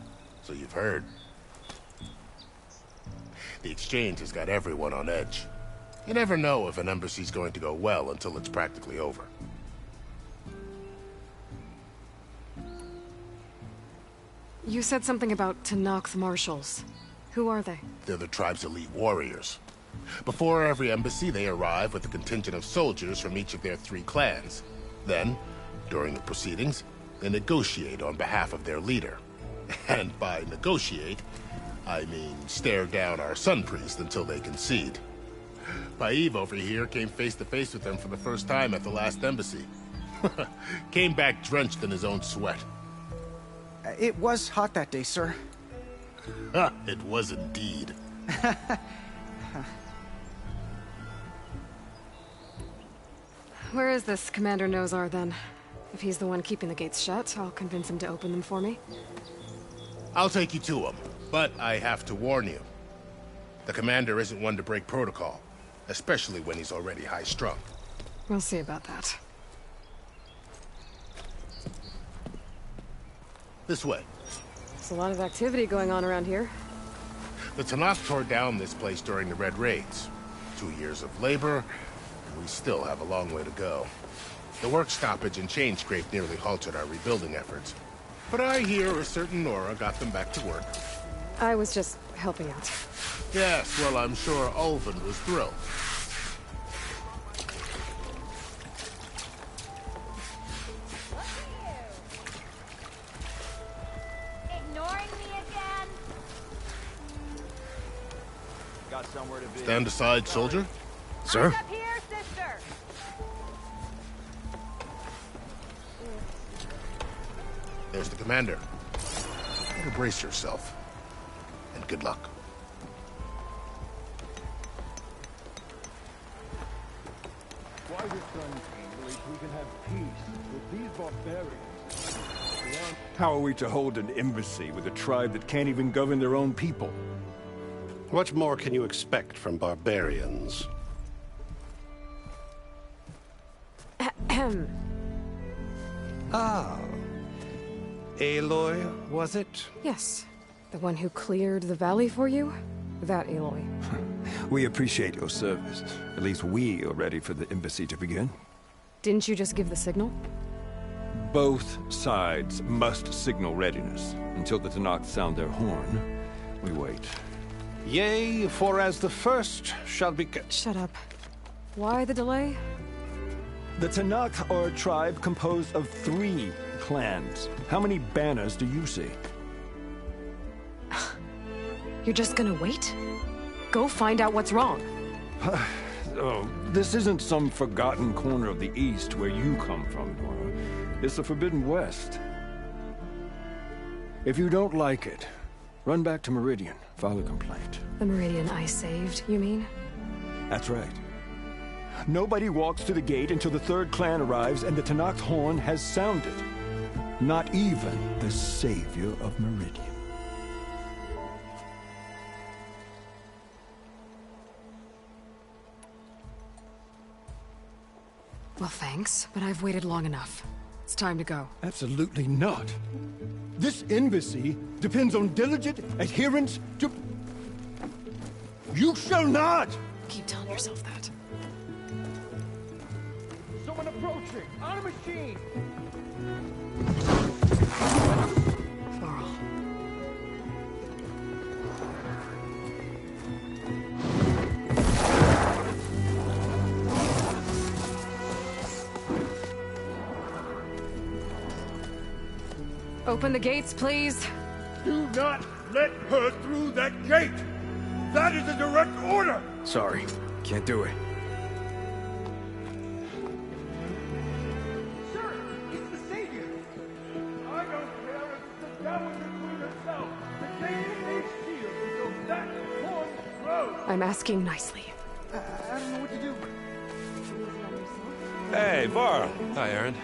so you've heard. The exchange has got everyone on edge. You never know if an embassy's going to go well until it's practically over. You said something about Tanakh marshals. Who are they? They're the tribe's elite warriors. Before every embassy, they arrive with a contingent of soldiers from each of their 3 clans. Then, during the proceedings, they negotiate on behalf of their leader. And by negotiate, I mean stare down our sun priest until they concede. Paiv over here came face to face with them for the first time at the last embassy. Came back drenched in his own sweat. It was hot that day, sir. It was indeed. Where is this Commander Nozar, then? If he's the one keeping the gates shut, I'll convince him to open them for me. I'll take you to him, but I have to warn you. The commander isn't one to break protocol, especially when he's already high-strung. We'll see about that. This way. There's a lot of activity going on around here. The Tanakh tore down this place during the Red Raids. 2 years of labor, and we still have a long way to go. The work stoppage and chain scrape nearly halted our rebuilding efforts. But I hear a certain Nora got them back to work. I was just helping out. Yes, well, I'm sure Ulvin was thrilled. Ignoring me again? Got somewhere to be. Stand aside, soldier. Sir? Up here, sister! There's the commander. Better brace yourself. And good luck. Why return peacefully so we can have peace with these barbarians? How are we to hold an embassy with a tribe that can't even govern their own people? What more can you expect from barbarians? Ah. Aloy, was it? Yes. The one who cleared the valley for you? That Aloy. We appreciate your service. At least we are ready for the embassy to begin. Didn't you just give the signal? Both sides must signal readiness. Until the Tanakh sound their horn, we wait. Yea, for as the first shall be... Shut up. Why the delay? The Tanakh are a tribe composed of 3 clans. How many banners do you see? You're just gonna wait? Go find out what's wrong. Oh, this isn't some forgotten corner of the East where you come from, Nora. It's the Forbidden West. If you don't like it, run back to Meridian, file a complaint. The Meridian I saved, you mean? That's right. Nobody walks to the gate until the 3rd clan arrives and the Tanakh's horn has sounded. Not even the savior of Meridian. Well, thanks, but I've waited long enough. It's time to go. Absolutely not. This embassy depends on diligent adherence to... You shall not! Keep telling yourself that. Someone approaching! On a machine! Varl. Open the gates, please. Do not let her through that gate! That is a direct order! Sorry, can't do it. Sir, it's the Savior! I don't care if it's the Dowager Queen herself. The gate is sealed until that horn blows! I'm asking nicely. I don't know what to do. Hey, Varl. Hi, Aaron.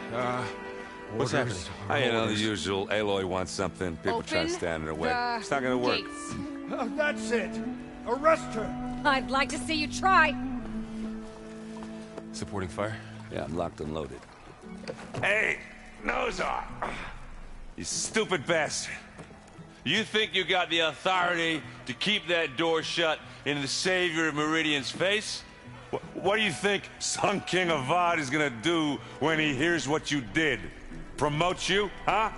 What's happening? You know, the usual. Aloy wants something. People try to stand in her way. It's not gonna work. Oh, that's it! Arrest her! I'd like to see you try. Supporting fire? Yeah, I'm locked and loaded. Hey, Nozar! You stupid bastard! You think you got the authority to keep that door shut in the savior of Meridian's face? What do you think Sun King Avad is gonna do when he hears what you did? Promote you, huh?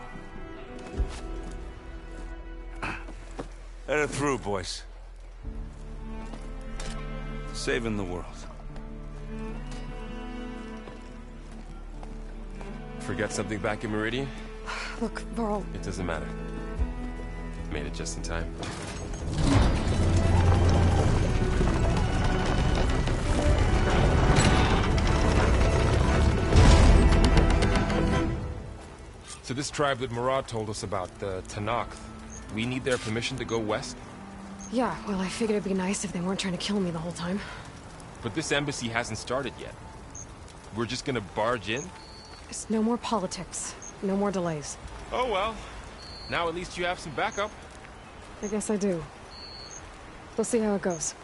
Let it through, boys. Saving the world. Forget something back in Meridian? Look, Varl. It doesn't matter. Made it just in time. So this tribe that Murad told us about, the Tanakh, we need their permission to go west? Yeah, well, I figured it'd be nice if they weren't trying to kill me the whole time. But this embassy hasn't started yet. We're just gonna barge in? It's no more politics. No more delays. Oh well. Now at least you have some backup. I guess I do. We'll see how it goes.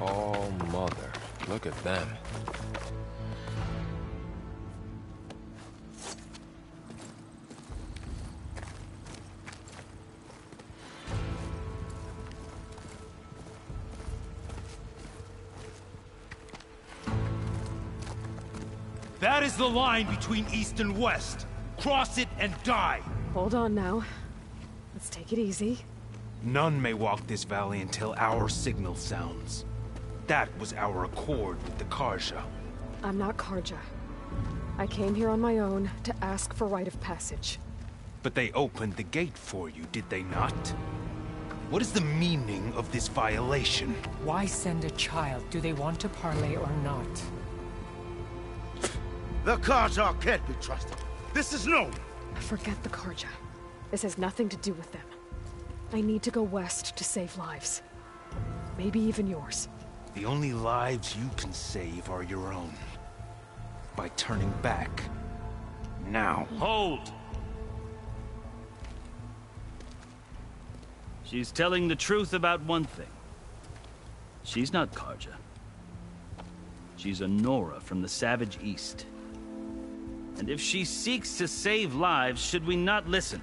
Oh, mother. Look at them. That is the line between East and West. Cross it and die. Hold on now. Let's take it easy. None may walk this valley until our signal sounds. That was our accord with the Karja. I'm not Karja. I came here on my own to ask for rite of passage. But they opened the gate for you, did they not? What is the meaning of this violation? Why send a child? Do they want to parley or not? The Karja can't be trusted. This is known. Forget the Karja. This has nothing to do with them. I need to go west to save lives. Maybe even yours. The only lives you can save are your own. By turning back. Now. Hold! She's telling the truth about one thing. She's not Karja. She's a Nora from the Savage East. And if she seeks to save lives, should we not listen?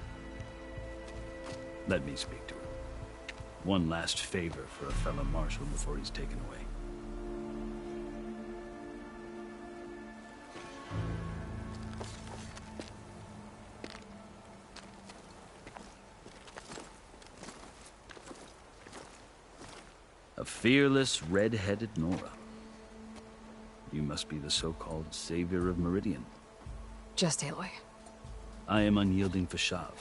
Let me speak to her. One last favor for a fellow marshal before he's taken away. A fearless, red-headed Nora. You must be the so-called savior of Meridian. Just Aloy. I am Unyielding Fashav.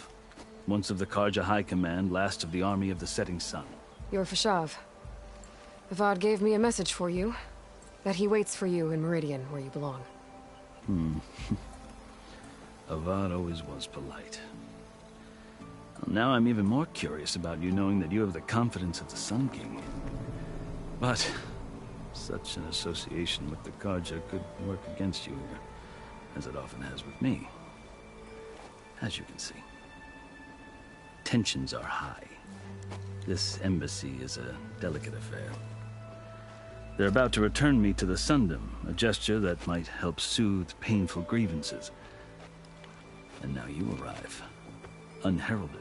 Once of the Karja High Command, last of the army of the Setting Sun. You're Fashav. Avad gave me a message for you. That he waits for you in Meridian, where you belong. Avad always was polite. Now I'm even more curious about you knowing that you have the confidence of the Sun King. But Such an association with the Karja could work against you here, as it often has with me. As you can see, tensions are high. This embassy is a delicate affair. They're about to return me to the Sundom, a gesture that might help soothe painful grievances. And now you arrive, unheralded.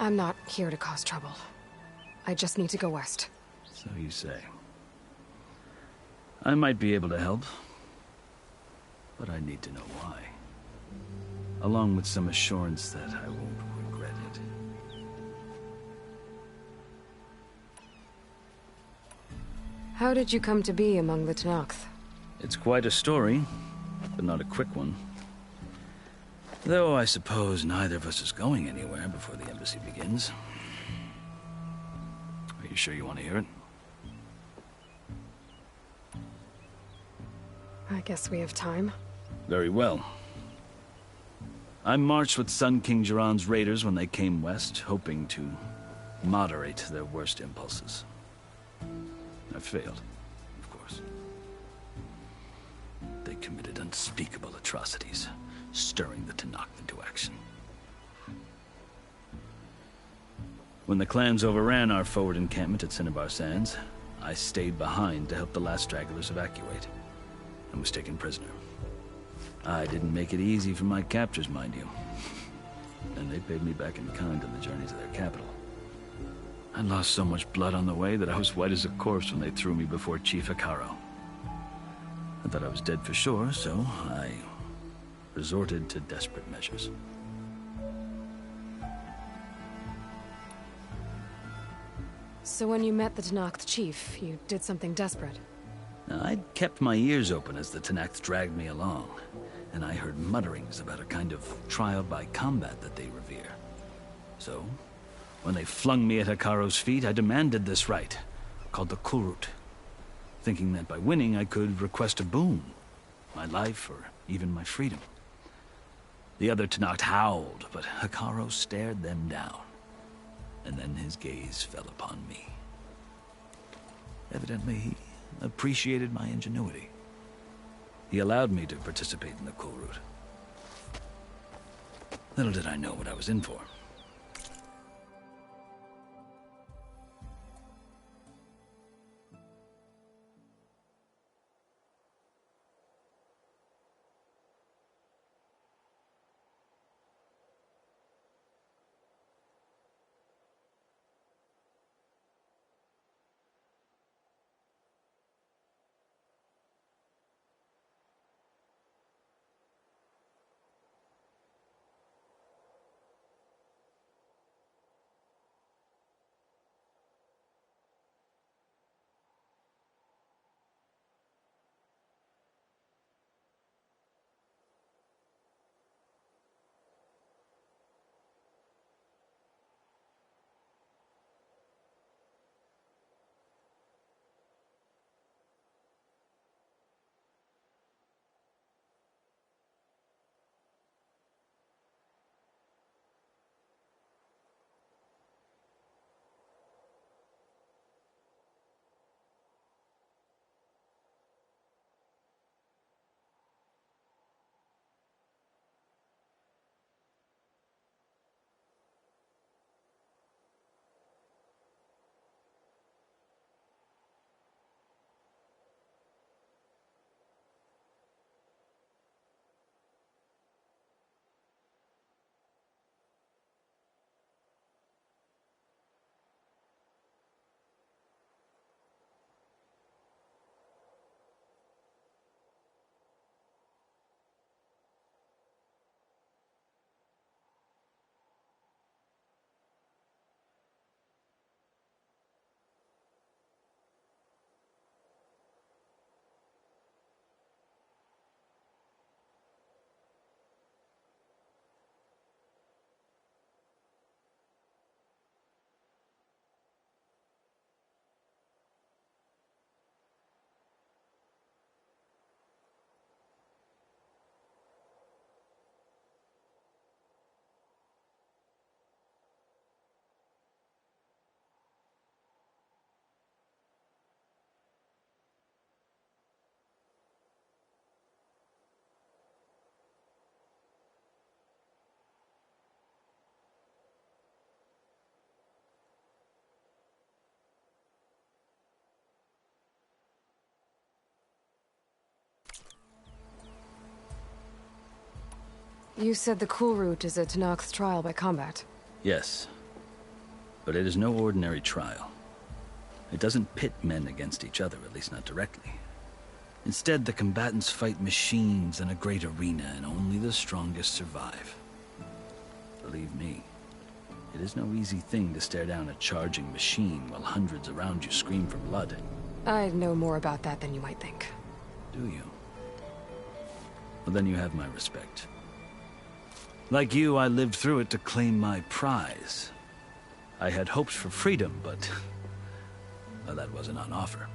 I'm not here to cause trouble. I just need to go west. So you say. I might be able to help, but I need to know why. Along with some assurance that I won't regret it. How did you come to be among the Tenakth? It's quite a story, but not a quick one. Though I suppose neither of us is going anywhere before the embassy begins. Are you sure you want to hear it? I guess we have time. Very well. I marched with Sun King Jiran's raiders when they came west, hoping to moderate their worst impulses. I failed, of course. They committed unspeakable atrocities, stirring the Tenakth into action. When the clans overran our forward encampment at Cinnabar Sands, I stayed behind to help the last stragglers evacuate, and was taken prisoner. I didn't make it easy for my captors, mind you. And they paid me back in kind on the journey to their capital. I lost so much blood on the way that I was white as a corpse when they threw me before Chief Hikaro. I thought I was dead for sure, so I resorted to desperate measures. So when you met the Tenakth chief, you did something desperate? Now, I'd kept my ears open as the Tenakth dragged me along, and I heard mutterings about a kind of trial by combat that they revere. So, when they flung me at Hikaro's feet, I demanded this right, called the Kulrut, thinking that by winning I could request a boon, my life or even my freedom. The other Tenakth howled, but Hikaro stared them down, and then his gaze fell upon me. Evidently, he appreciated my ingenuity. He allowed me to participate in the Kulrut. Little did I know what I was in for. You said the cool route is a Tenakth's trial by combat. Yes. But it is no ordinary trial. It doesn't pit men against each other, at least not directly. Instead, the combatants fight machines in a great arena, and only the strongest survive. Believe me, it is no easy thing to stare down a charging machine while hundreds around you scream for blood. I know more about that than you might think. Do you? Well, then you have my respect. Like you, I lived through it to claim my prize. I had hoped for freedom, but well, that wasn't on offer.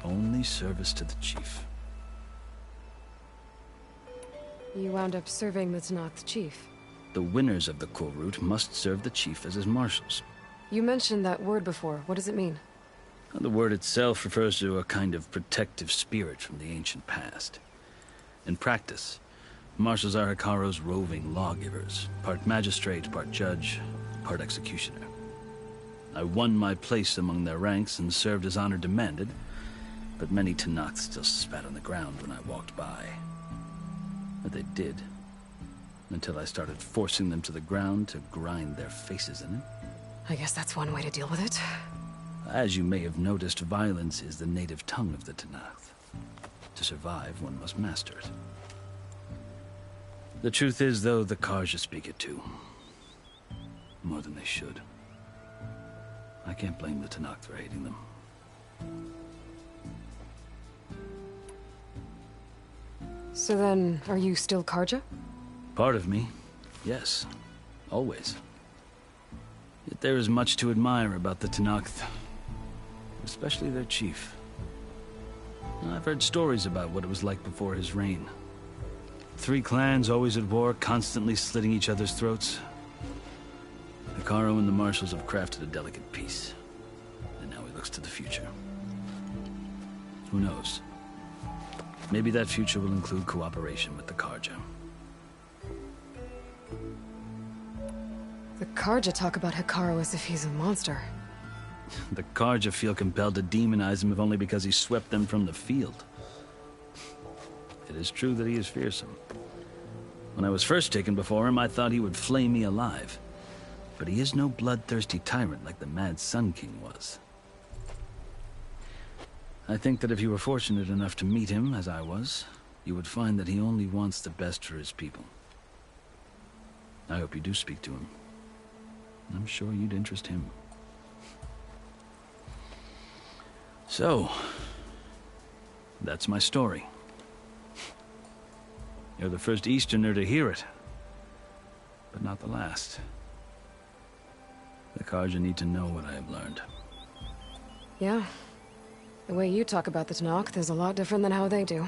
Only service to the chief. You wound up serving the Tenakth's chief. The winners of the cool route must serve the chief as his marshals. You mentioned that word before. What does it mean? The word itself refers to a kind of protective spirit from the ancient past. In practice, marshals are Hekarro's roving lawgivers, part magistrate, part judge, part executioner. I won my place among their ranks and served as honor demanded, but many Tenakths still spat on the ground when I walked by. But they did, until I started forcing them to the ground to grind their faces in it. I guess that's one way to deal with it. As you may have noticed, violence is the native tongue of the Tenakth. To survive, one must master it. The truth is, though, the Karja speak it too. More than they should. I can't blame the Tenakth for hating them. So then, are you still Karja? Part of me, yes. Always. Yet there is much to admire about the Tenakth. Especially their chief. I've heard stories about what it was like before his reign. 3 clans always at war, constantly slitting each other's throats. Hekarro and the marshals have crafted a delicate peace. And now he looks to the future. Who knows? Maybe that future will include cooperation with the Karja. The Karja talk about Hekarro as if he's a monster. The Karja feel compelled to demonize him if only because he swept them from the field. It is true that he is fearsome. When I was first taken before him, I thought he would flay me alive. But he is no bloodthirsty tyrant like the Mad Sun King was. I think that if you were fortunate enough to meet him, as I was, you would find that he only wants the best for his people. I hope you do speak to him. I'm sure you'd interest him. So, that's my story. You're the first Easterner to hear it, but not the last. The Karja need to know what I have learned. Yeah. The way you talk about the Tenakth is a lot different than how they do.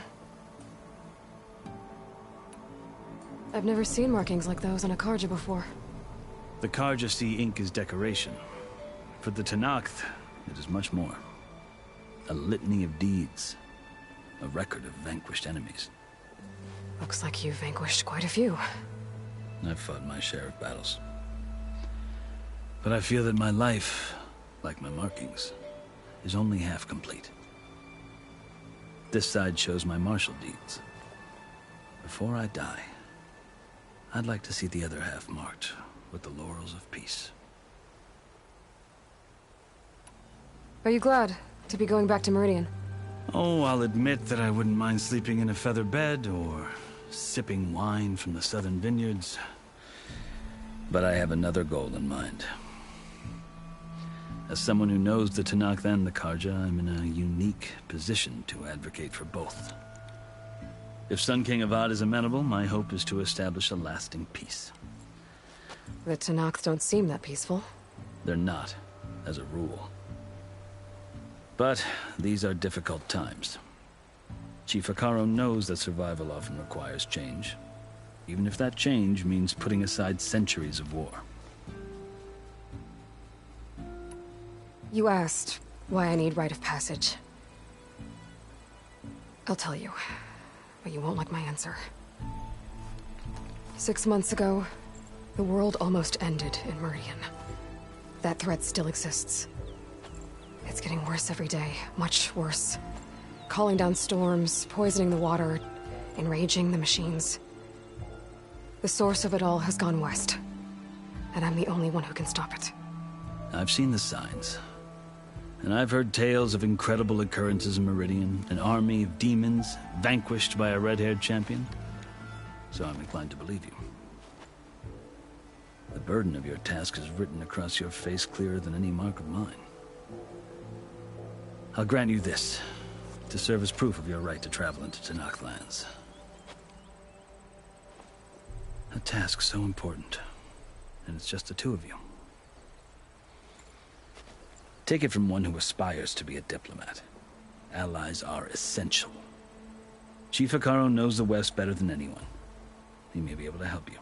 I've never seen markings like those on a Karja before. The Karja see ink as decoration. For the Tenakth, it is much more. A litany of deeds. A record of vanquished enemies. Looks like you've vanquished quite a few. I've fought my share of battles. But I feel that my life, like my markings, is only half complete. This side shows my martial deeds. Before I die, I'd like to see the other half marked with the laurels of peace. Are you glad to be going back to Meridian? Oh, I'll admit that I wouldn't mind sleeping in a feather bed or sipping wine from the southern vineyards. But I have another goal in mind. As someone who knows the Tenakth and the Karja, I'm in a unique position to advocate for both. If Sun King Avad is amenable, my hope is to establish a lasting peace. The Tenakth don't seem that peaceful. They're not, as a rule. But these are difficult times. Chief Hekarro knows that survival often requires change, even if that change means putting aside centuries of war. You asked why I need rite of passage. I'll tell you, but you won't like my answer. 6 months ago, the world almost ended in Meridian. That threat still exists. It's getting worse every day, much worse. Calling down storms, poisoning the water, enraging the machines. The source of it all has gone west. And I'm the only one who can stop it. I've seen the signs. And I've heard tales of incredible occurrences in Meridian, an army of demons vanquished by a red-haired champion. So I'm inclined to believe you. The burden of your task is written across your face clearer than any mark of mine. I'll grant you this, to serve as proof of your right to travel into Tenakth lands. A task so important, and it's just the two of you. Take it from one who aspires to be a diplomat. Allies are essential. Chief Hekarro knows the West better than anyone. He may be able to help you.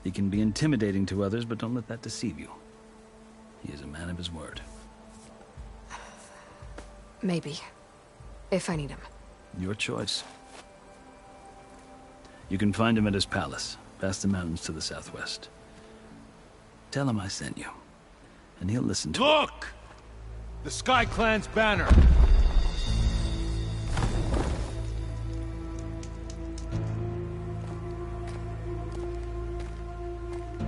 He can be intimidating to others, but don't let that deceive you. He is a man of his word. Maybe. If I need him. Your choice. You can find him at his palace, past the mountains to the southwest. Tell him I sent you, and he'll listen to Look! The Sky Clan's banner!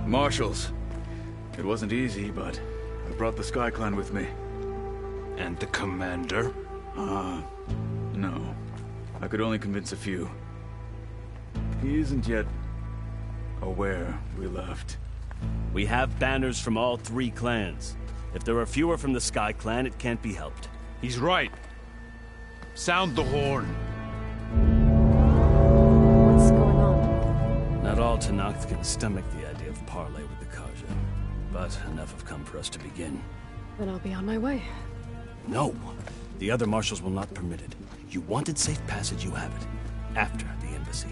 Marshals. It wasn't easy, but I brought the Sky Clan with me. And the commander? No. I could only convince a few. He isn't yet aware we left. We have banners from all 3 clans. If there are fewer from the Sky Clan, it can't be helped. He's right. Sound the horn. What's going on? Not all Tenakth can stomach the idea of parley with the Karja, but enough have come for us to begin. Then I'll be on my way. No! The other marshals will not permit it. You wanted safe passage, you have it. After the embassy.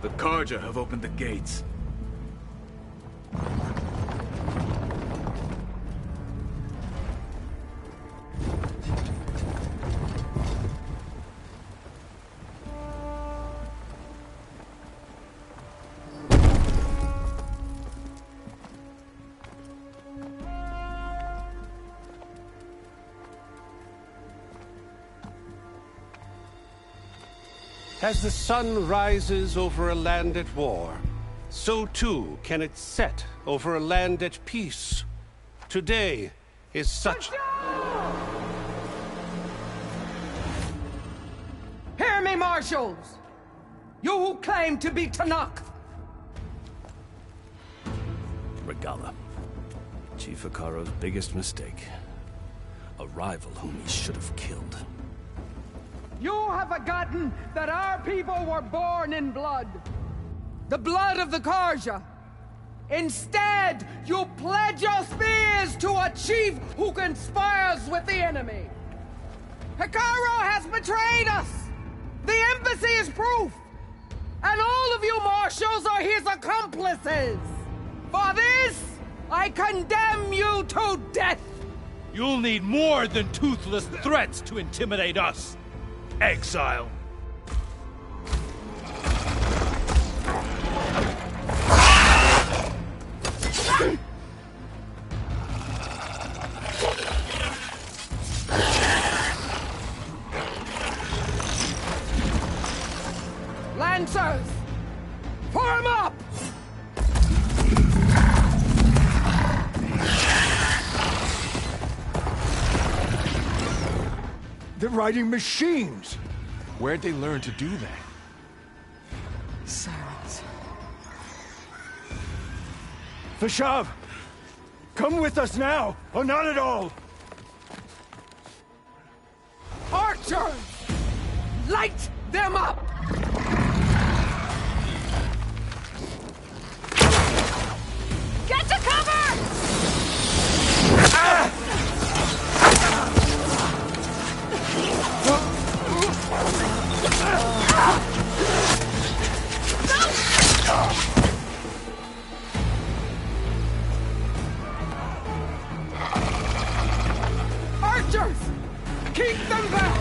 The Karja have opened the gates. As the sun rises over a land at war, so too can it set over a land at peace. Today is such... Hear me, marshals! You who claim to be Tenakth! Regala. Chief Hekarro's biggest mistake. A rival whom he should have killed. You have forgotten that our people were born in blood. The blood of the Karja. Instead, you pledge your spears to a chief who conspires with the enemy. Hekarro has betrayed us. The embassy is proof. And all of you marshals are his accomplices. For this, I condemn you to death. You'll need more than toothless threats to intimidate us. Exile. Lancers, form up! They're riding machines! Where'd they learn to do that? Silence. Vashav! Come with us now, or not at all! Archers! Light them up! Get to cover! Archers! Keep them back!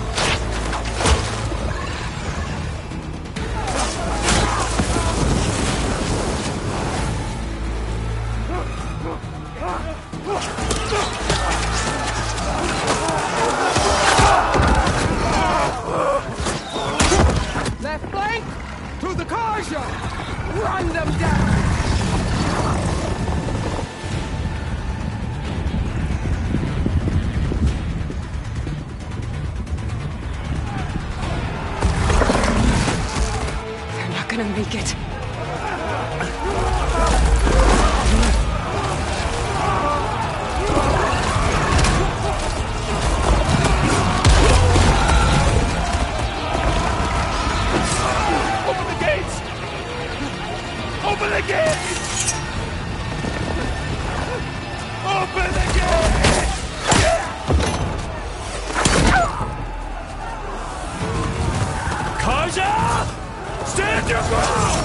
gonna make it. Open the gates! Open the gates! Open the gates! Kaja! Stand your ground!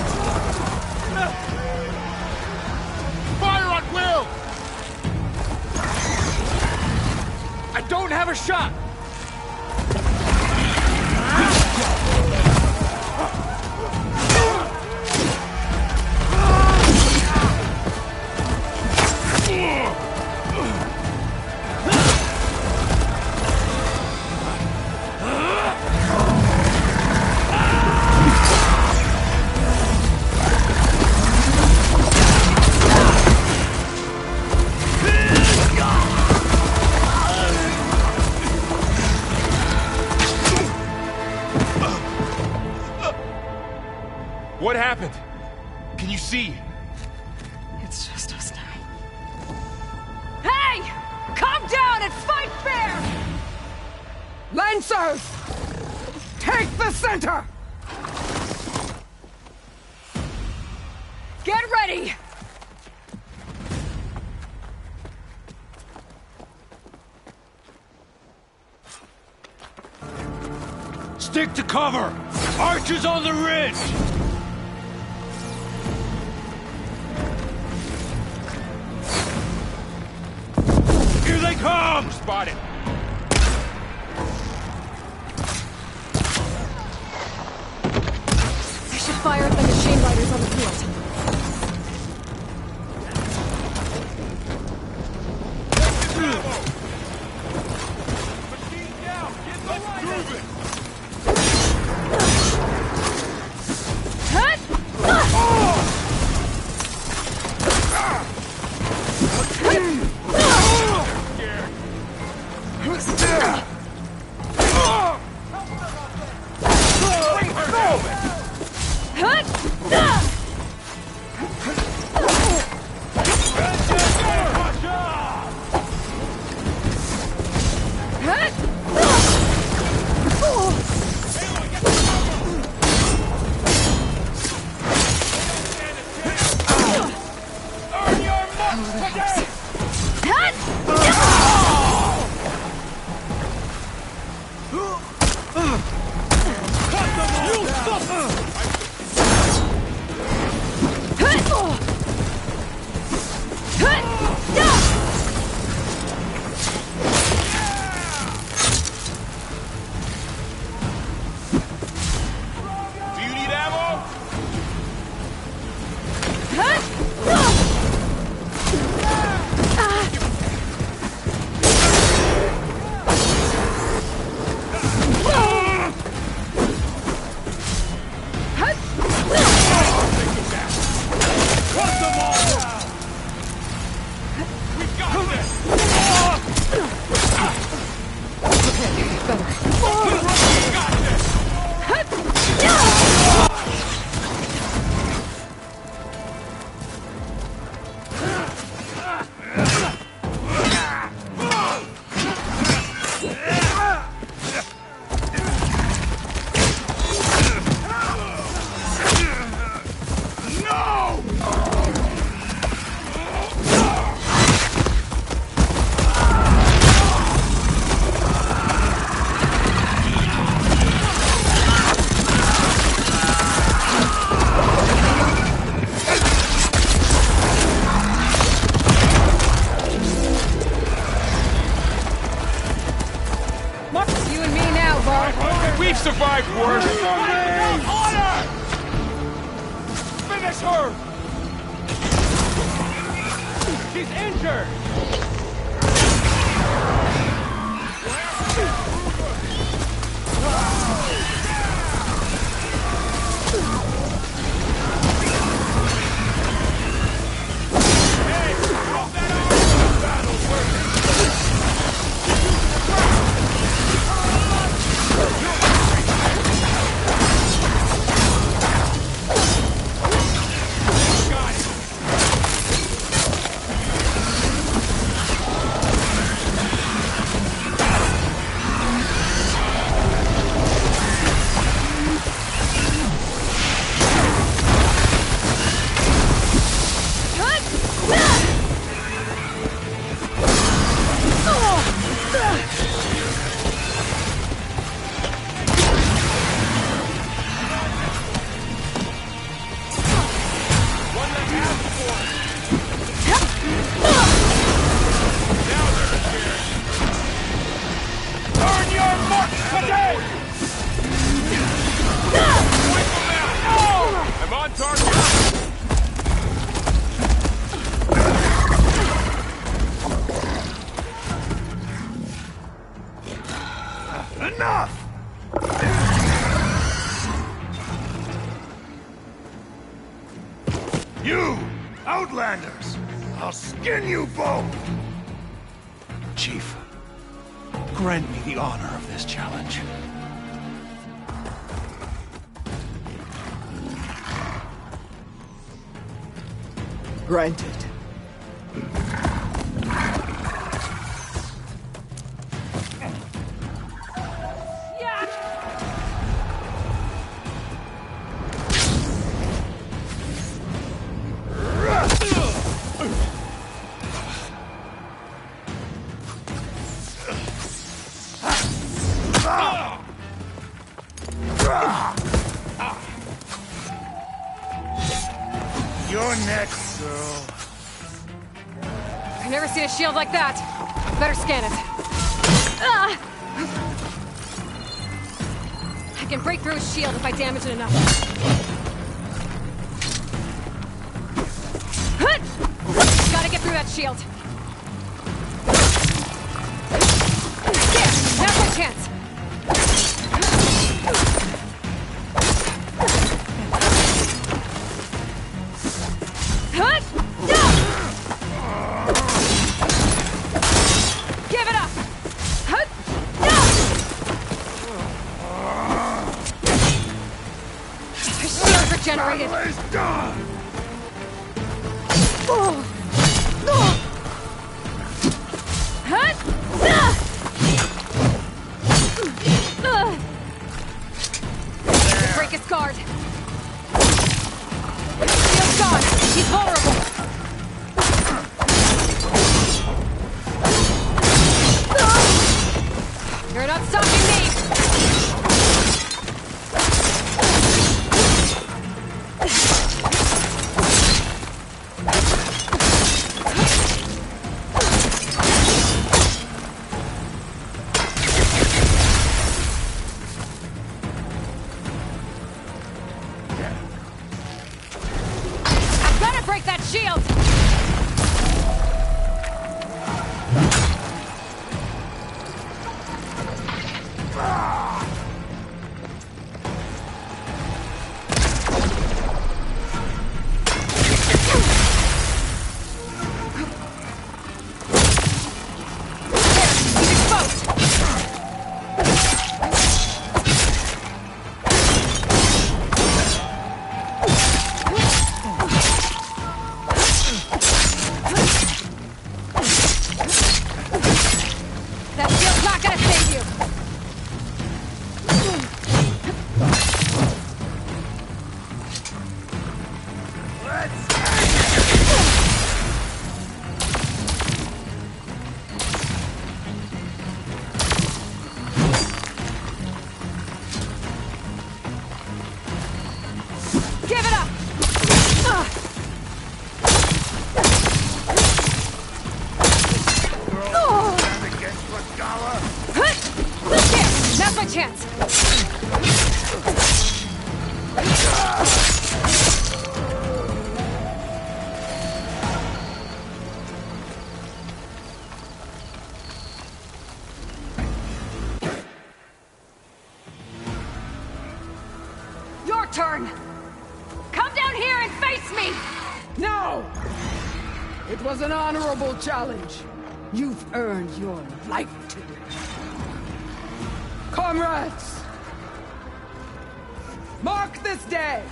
Fire on Will! I don't have a shot! What happened? Can you see? It's just us now. Hey! Come down and fight fair! Lancers! Take the center! Get ready! Stick to cover! Archers on the ridge! Here they come! Spotted! I should fire at the machine riders on the field. We've survived worse! Honor! Finish her! She's injured! You! Outlanders! I'll skin you both! Chief, grant me the honor of this challenge. Granted. You're next, girl. I've never seen a shield like that. Better scan it. I can break through a shield if I damage it enough. Gotta get through that shield. There! Now's my chance! Give it up! The shield regenerated! Break his guard! Shield's gone! He's vulnerable! You're not stopping me! I've got to break that shield! That shield's not gonna save you! Give it up! There! Now's my chance! Your turn! Come down here and face me! No! It was an honorable challenge. You've earned your life today. Comrades! Mark this day!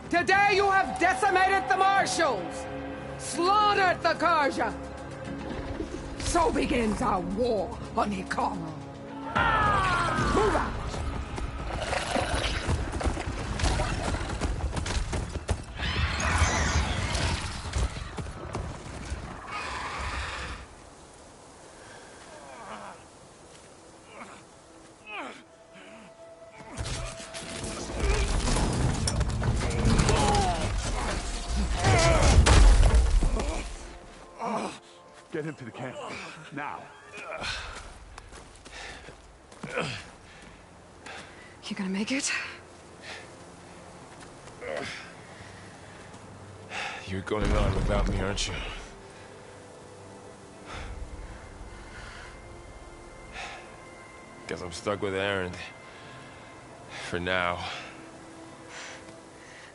Today you have decimated the Marshals! Slaughtered the Karja! So begins our war on Ikara. Move out! Get him to the camp. Now. You gonna make it? You're going on without me, aren't you? Guess I'm stuck with Aaron. For now.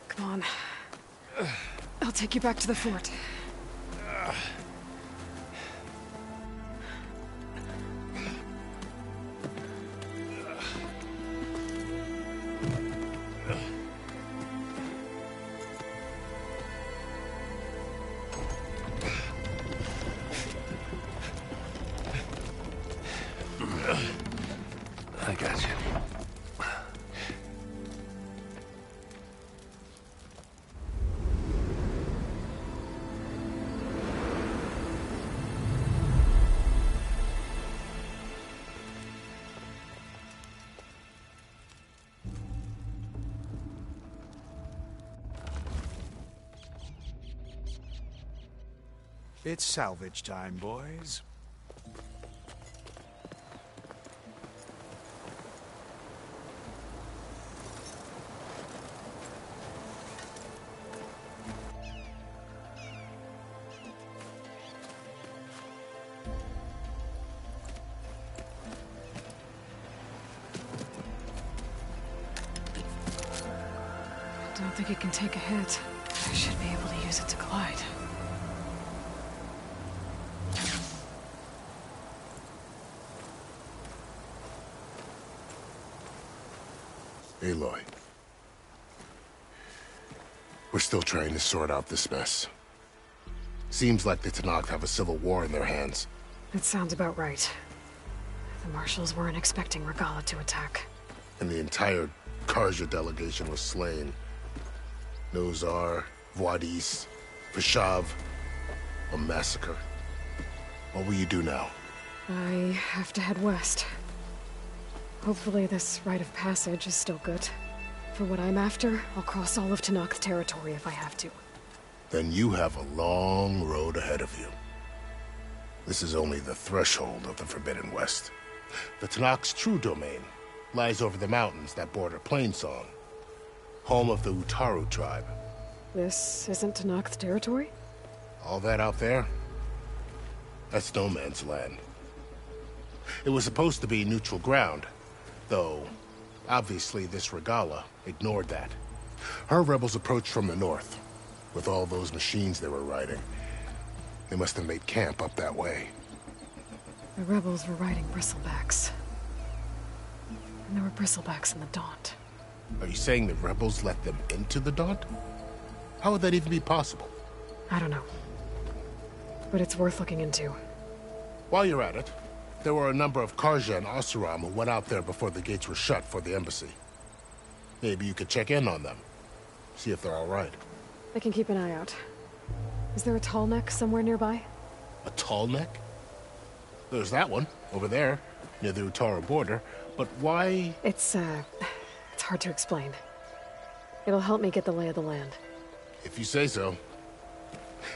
Come on. I'll take you back to the fort. I got you. It's salvage time, boys. I don't think it can take a hit. I should be able to use it to glide. Aloy. We're still trying to sort out this mess. Seems like the Tenakth have a civil war in their hands. That sounds about right. The marshals weren't expecting Regala to attack. And the entire Karja delegation was slain. Nozar, Vuadis, Vashav, a massacre. What will you do now? I have to head west. Hopefully this rite of passage is still good. For what I'm after, I'll cross all of Tenakth territory if I have to. Then you have a long road ahead of you. This is only the threshold of the Forbidden West. The Tenakth's true domain lies over the mountains that border Plainsong, home of the Utaru tribe. This isn't Tenakth territory? All that out there? That's no man's land. It was supposed to be neutral ground, though obviously this Regala ignored that. Her rebels approached from the north, with all those machines they were riding. They must have made camp up that way. The rebels were riding bristlebacks. And there were bristlebacks in the Daunt. Are you saying the rebels let them into the Daunt? How would that even be possible? I don't know. But it's worth looking into. While you're at it, there were a number of Karja and Oseram who went out there before the gates were shut for the embassy. Maybe you could check in on them. See if they're all right. I can keep an eye out. Is there a tall neck somewhere nearby? A tall neck? There's that one, over there, near the Utaru border. But why? It's hard to explain. It'll help me get the lay of the land. If you say so.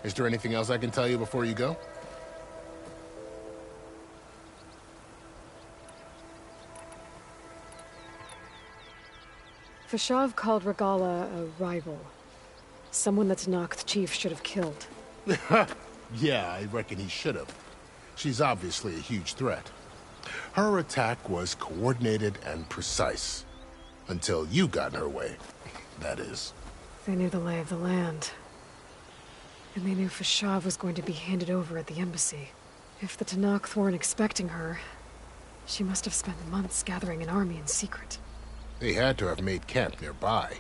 Is there anything else I can tell you before you go? Vashav called Regala a rival. Someone that Tenakth chief should have killed. Yeah, I reckon he should have. She's obviously a huge threat. Her attack was coordinated and precise. Until you got in her way, that is. They knew the lay of the land. And they knew Vashav was going to be handed over at the embassy. If the Tenakth weren't expecting her, she must have spent months gathering an army in secret. They had to have made camp nearby.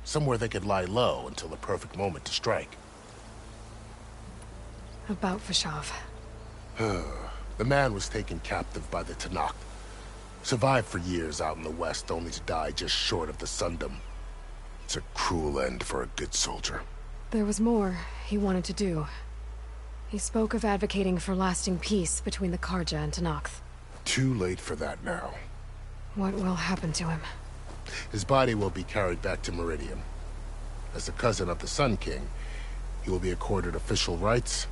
Somewhere they could lie low until the perfect moment to strike. About Vashav. The man was taken captive by the Tenakth. Survived for years out in the west, only to die just short of the Sundom. It's a cruel end for a good soldier. There was more he wanted to do. He spoke of advocating for lasting peace between the Karja and Tenakth. Too late for that now. What will happen to him? His body will be carried back to Meridian. As a cousin of the Sun King, he will be accorded official rights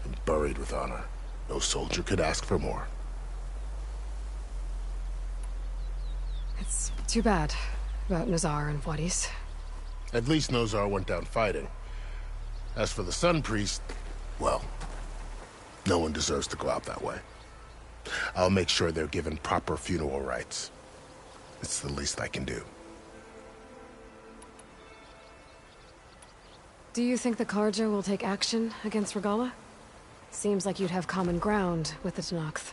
and buried with honor. No soldier could ask for more. It's too bad about Nazar and Vuadis. At least Nozar went down fighting. As for the Sun Priest, well, no one deserves to go out that way. I'll make sure they're given proper funeral rites. It's the least I can do. Do you think the Karja will take action against Regala? Seems like you'd have common ground with the Tenakth.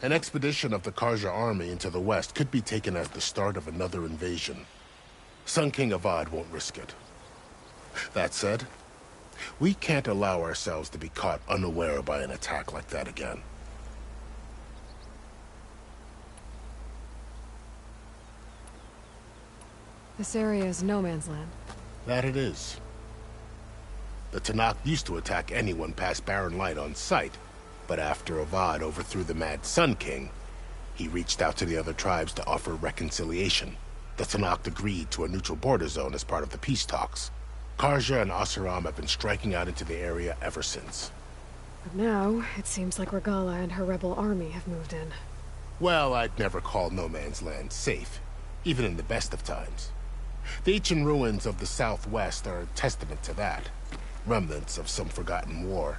An expedition of the Karja army into the west could be taken as the start of another invasion. Sun King Avad won't risk it. That said, we can't allow ourselves to be caught unaware by an attack like that again. This area is no man's land. That it is. The Tenakth used to attack anyone past Barren Light on sight, but after Avad overthrew the Mad Sun King, he reached out to the other tribes to offer reconciliation. The Tenakth agreed to a neutral border zone as part of the peace talks. Karja and Asuram have been striking out into the area ever since. But now, it seems like Regala and her rebel army have moved in. Well, I'd never call no man's land safe, even in the best of times. The ancient ruins of the southwest are a testament to that. Remnants of some forgotten war.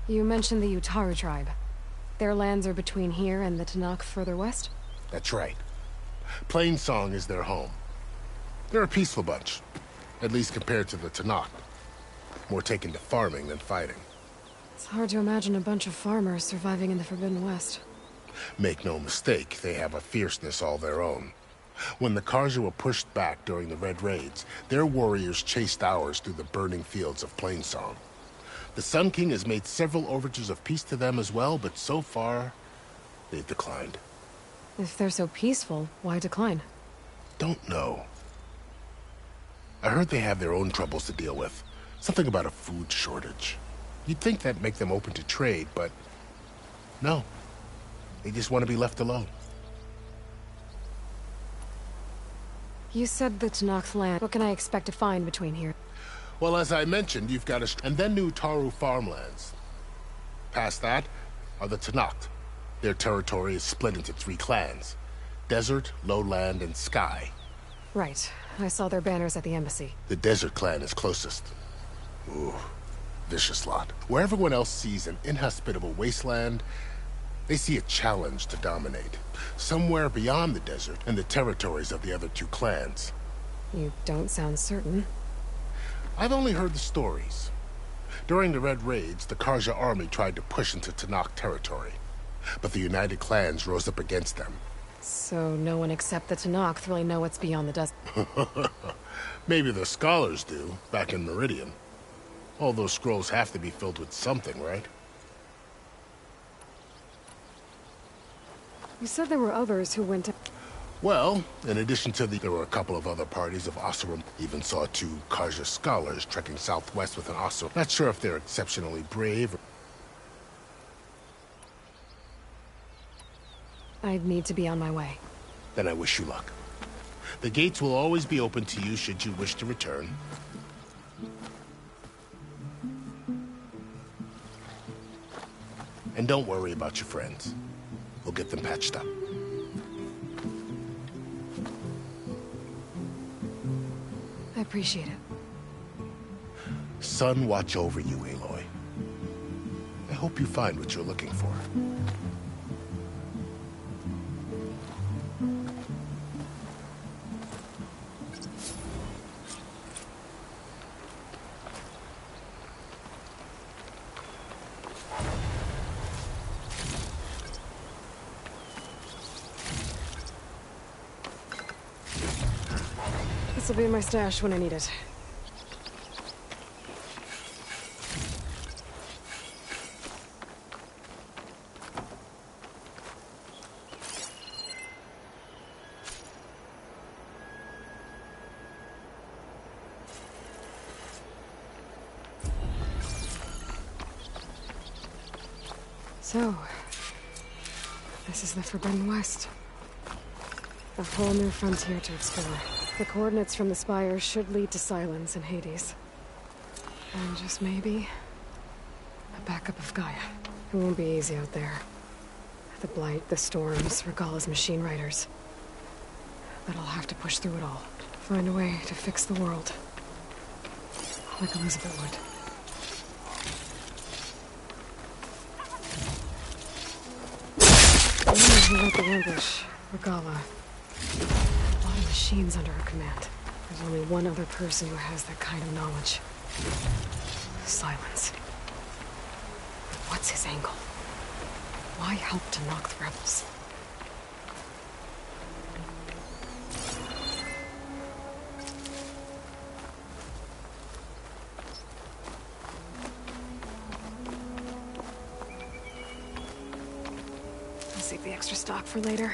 You mentioned the Utaru tribe. Their lands are between here and the Tenakth further west? That's right. Plainsong is their home. They're a peaceful bunch, at least compared to the Tenakth. More taken to farming than fighting. It's hard to imagine a bunch of farmers surviving in the Forbidden West. Make no mistake, they have a fierceness all their own. When the Karja were pushed back during the Red Raids, their warriors chased ours through the burning fields of Plainsong. The Sun King has made several overtures of peace to them as well, but so far, they've declined. If they're so peaceful, why decline? Don't know. I heard they have their own troubles to deal with. Something about a food shortage. You'd think that'd make them open to trade, but no. They just want to be left alone. You said the Tenakth land. What can I expect to find between here? Well, as I mentioned, you've got and then New Taru farmlands. Past that are the Tenakth. Their territory is split into 3 clans: Desert, Lowland, and Sky. Right. I saw their banners at the embassy. The Desert clan is closest. Ooh, vicious lot. Where everyone else sees an inhospitable wasteland, they see a challenge to dominate. Somewhere beyond the desert and the territories of the other 2 clans. You don't sound certain. I've only heard the stories. During the Red Raids, the Karja army tried to push into Tenakth territory, but the United Clans rose up against them. So no one except the Tenakth really know what's beyond the desert. Maybe the scholars do, back in Meridian. All those scrolls have to be filled with something, right? You said there were others who went to... Well, in addition to there were a couple of other parties of Asuram. Even saw 2 Karja scholars trekking southwest with an Asuram. Not sure if they're exceptionally brave or... I'd need to be on my way. Then I wish you luck. The gates will always be open to you should you wish to return. And don't worry about your friends. We'll get them patched up. I appreciate it. Sun watch over you, Aloy. I hope you find what you're looking for. This'll be in my stash when I need it. So, this is the Forbidden West. A whole new frontier to explore. The coordinates from the spire should lead to Silence and Hades. And just maybe, a backup of Gaia. It won't be easy out there. The Blight, the Storms, Regala's machine riders. But I'll have to push through it all. Find a way to fix the world. Like Elizabeth would. who led the ambush, Regala. A lot of machines under her command. There's only one other person who has that kind of knowledge. Silence. What's his angle? Why help to knock the rebels? I'll save the extra stock for later.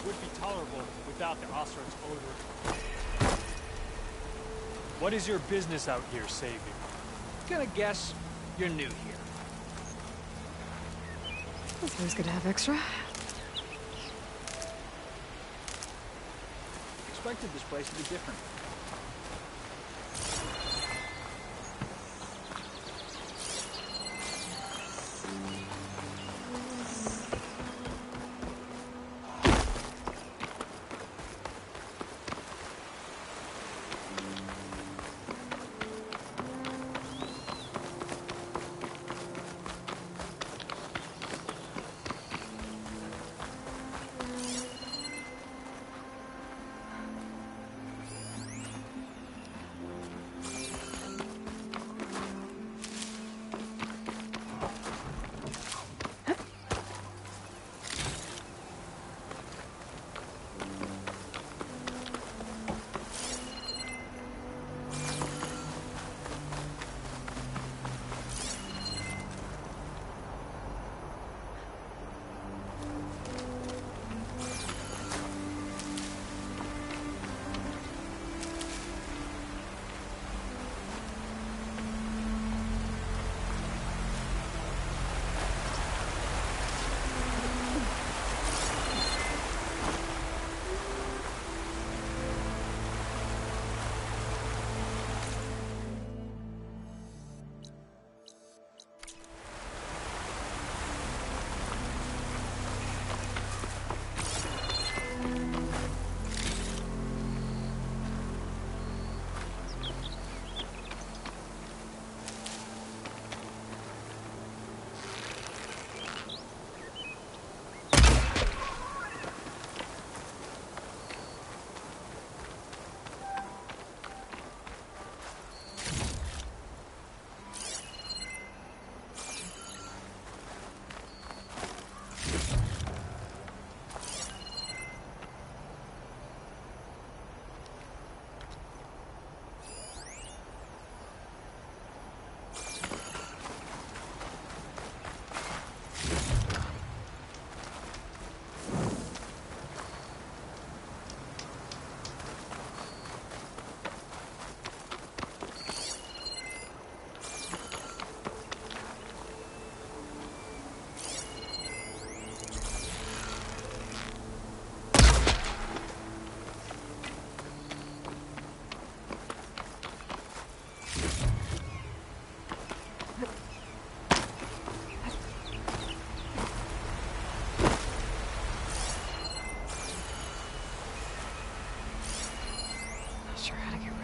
Would be tolerable without the Osric's odor. What is your business out here, Savior? Gonna guess you're new here. It's always good to have extra. Expected this place to be different.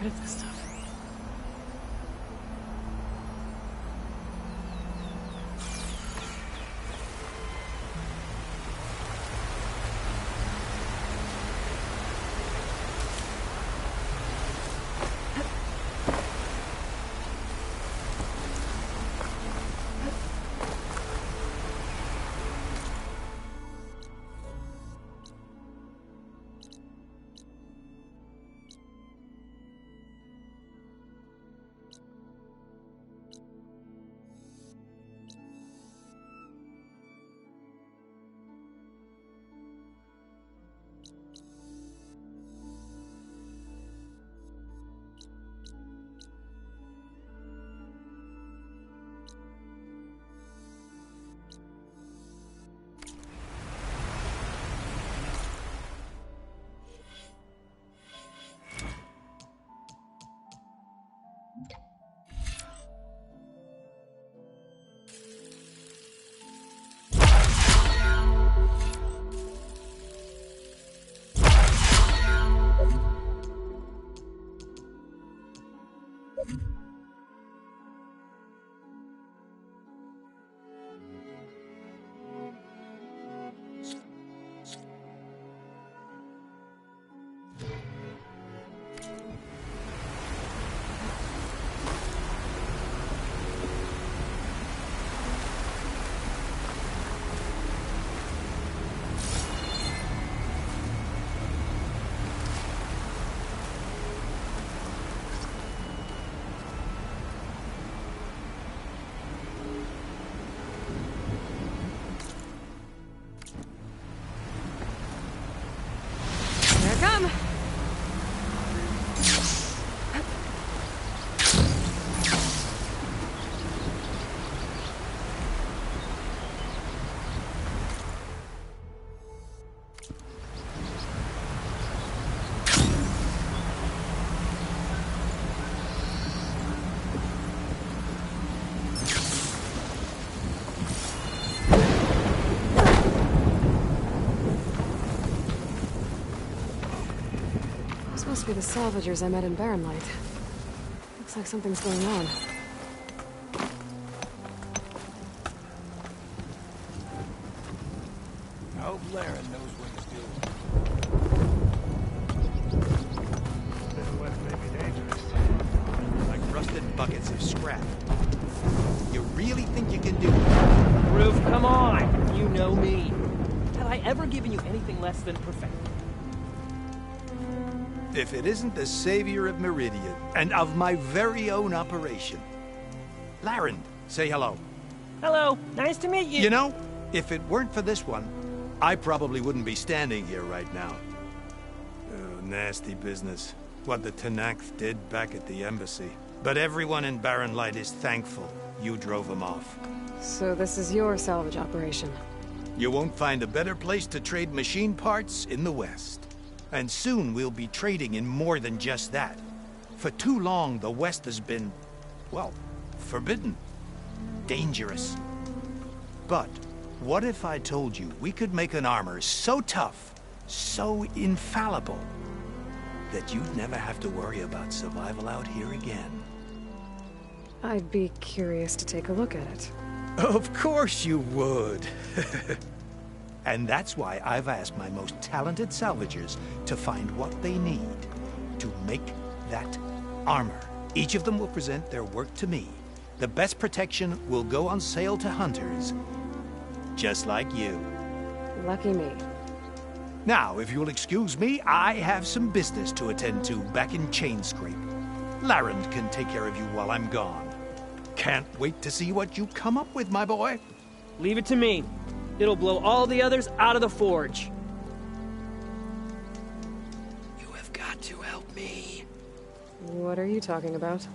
rid of this stuff. Must be the salvagers I met in Barren Light. Looks like something's going on. I hope Laren knows what he's doing. Midwest may be dangerous. Like rusted buckets of scrap. You really think you can do it? Roof, come on! You know me. Have I ever given you anything less than perfect? If it isn't the savior of Meridian, and of my very own operation. Laren, say hello. Hello, nice to meet you. You know, if it weren't for this one, I probably wouldn't be standing here right now. Oh, nasty business. What the Tenakth did back at the embassy. But everyone in Barren Light is thankful you drove them off. So this is your salvage operation? You won't find a better place to trade machine parts in the West. And soon we'll be trading in more than just that. For too long, the West has been, well, forbidden. Dangerous. But what if I told you we could make an armor so tough, so infallible, that you'd never have to worry about survival out here again? I'd be curious to take a look at it. Of course you would. And that's why I've asked my most talented salvagers to find what they need to make that armor. Each of them will present their work to me. The best protection will go on sale to hunters, just like you. Lucky me. Now, if you'll excuse me, I have some business to attend to back in Chainscrape. Laren can take care of you while I'm gone. Can't wait to see what you come up with, my boy. Leave it to me. It'll blow all the others out of the forge. You have got to help me. What are you talking about?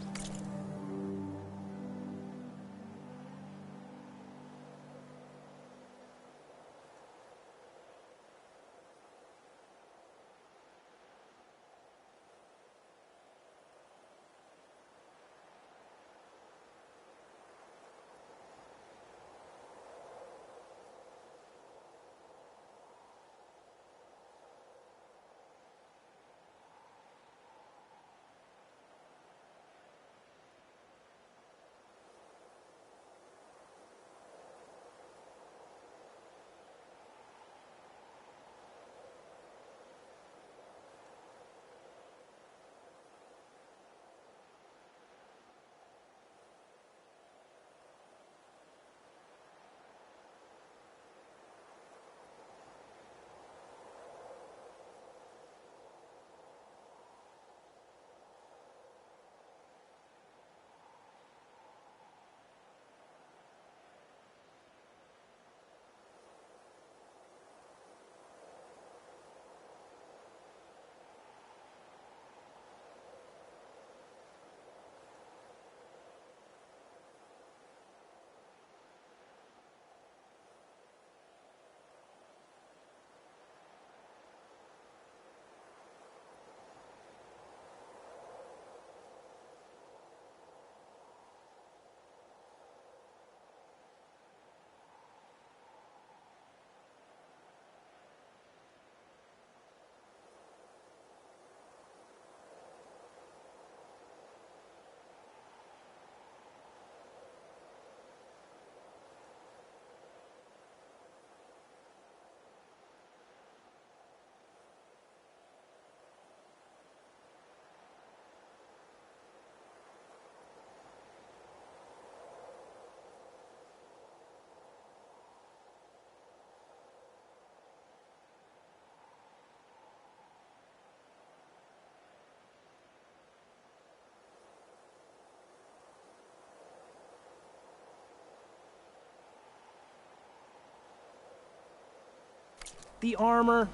The armor.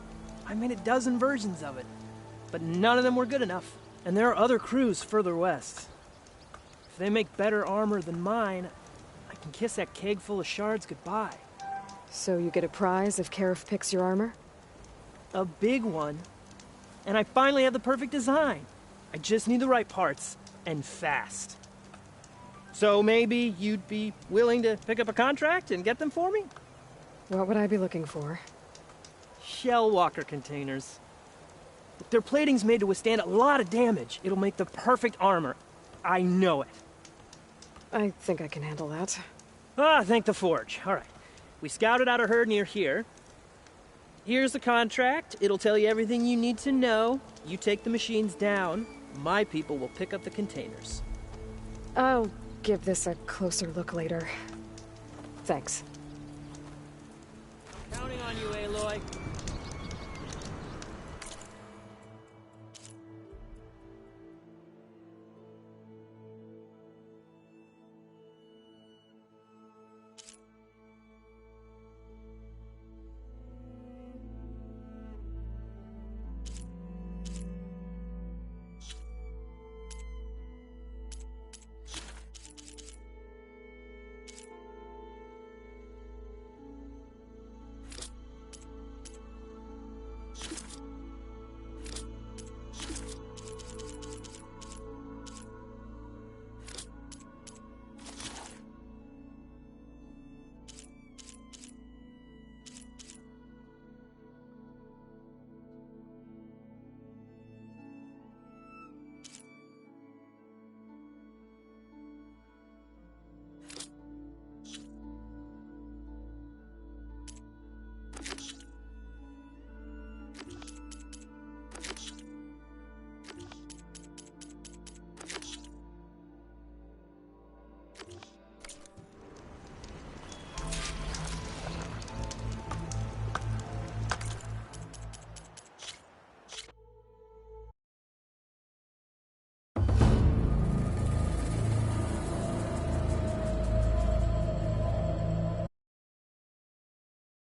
I made a dozen versions of it, but none of them were good enough. And there are other crews further west. If they make better armor than mine, I can kiss that keg full of shards goodbye. So you get a prize if Karif picks your armor? A big one. And I finally have the perfect design. I just need the right parts, and fast. So maybe you'd be willing to pick up a contract and get them for me? What would I be looking for? Shell walker containers. Their plating's made to withstand a lot of damage. It'll make the perfect armor. I know it. I think I can handle that. Ah, thank the Forge. All right. We scouted out a herd near here. Here's the contract. It'll tell you everything you need to know. You take the machines down. My people will pick up the containers. I'll give this a closer look later. Thanks. Counting on you, Aloy.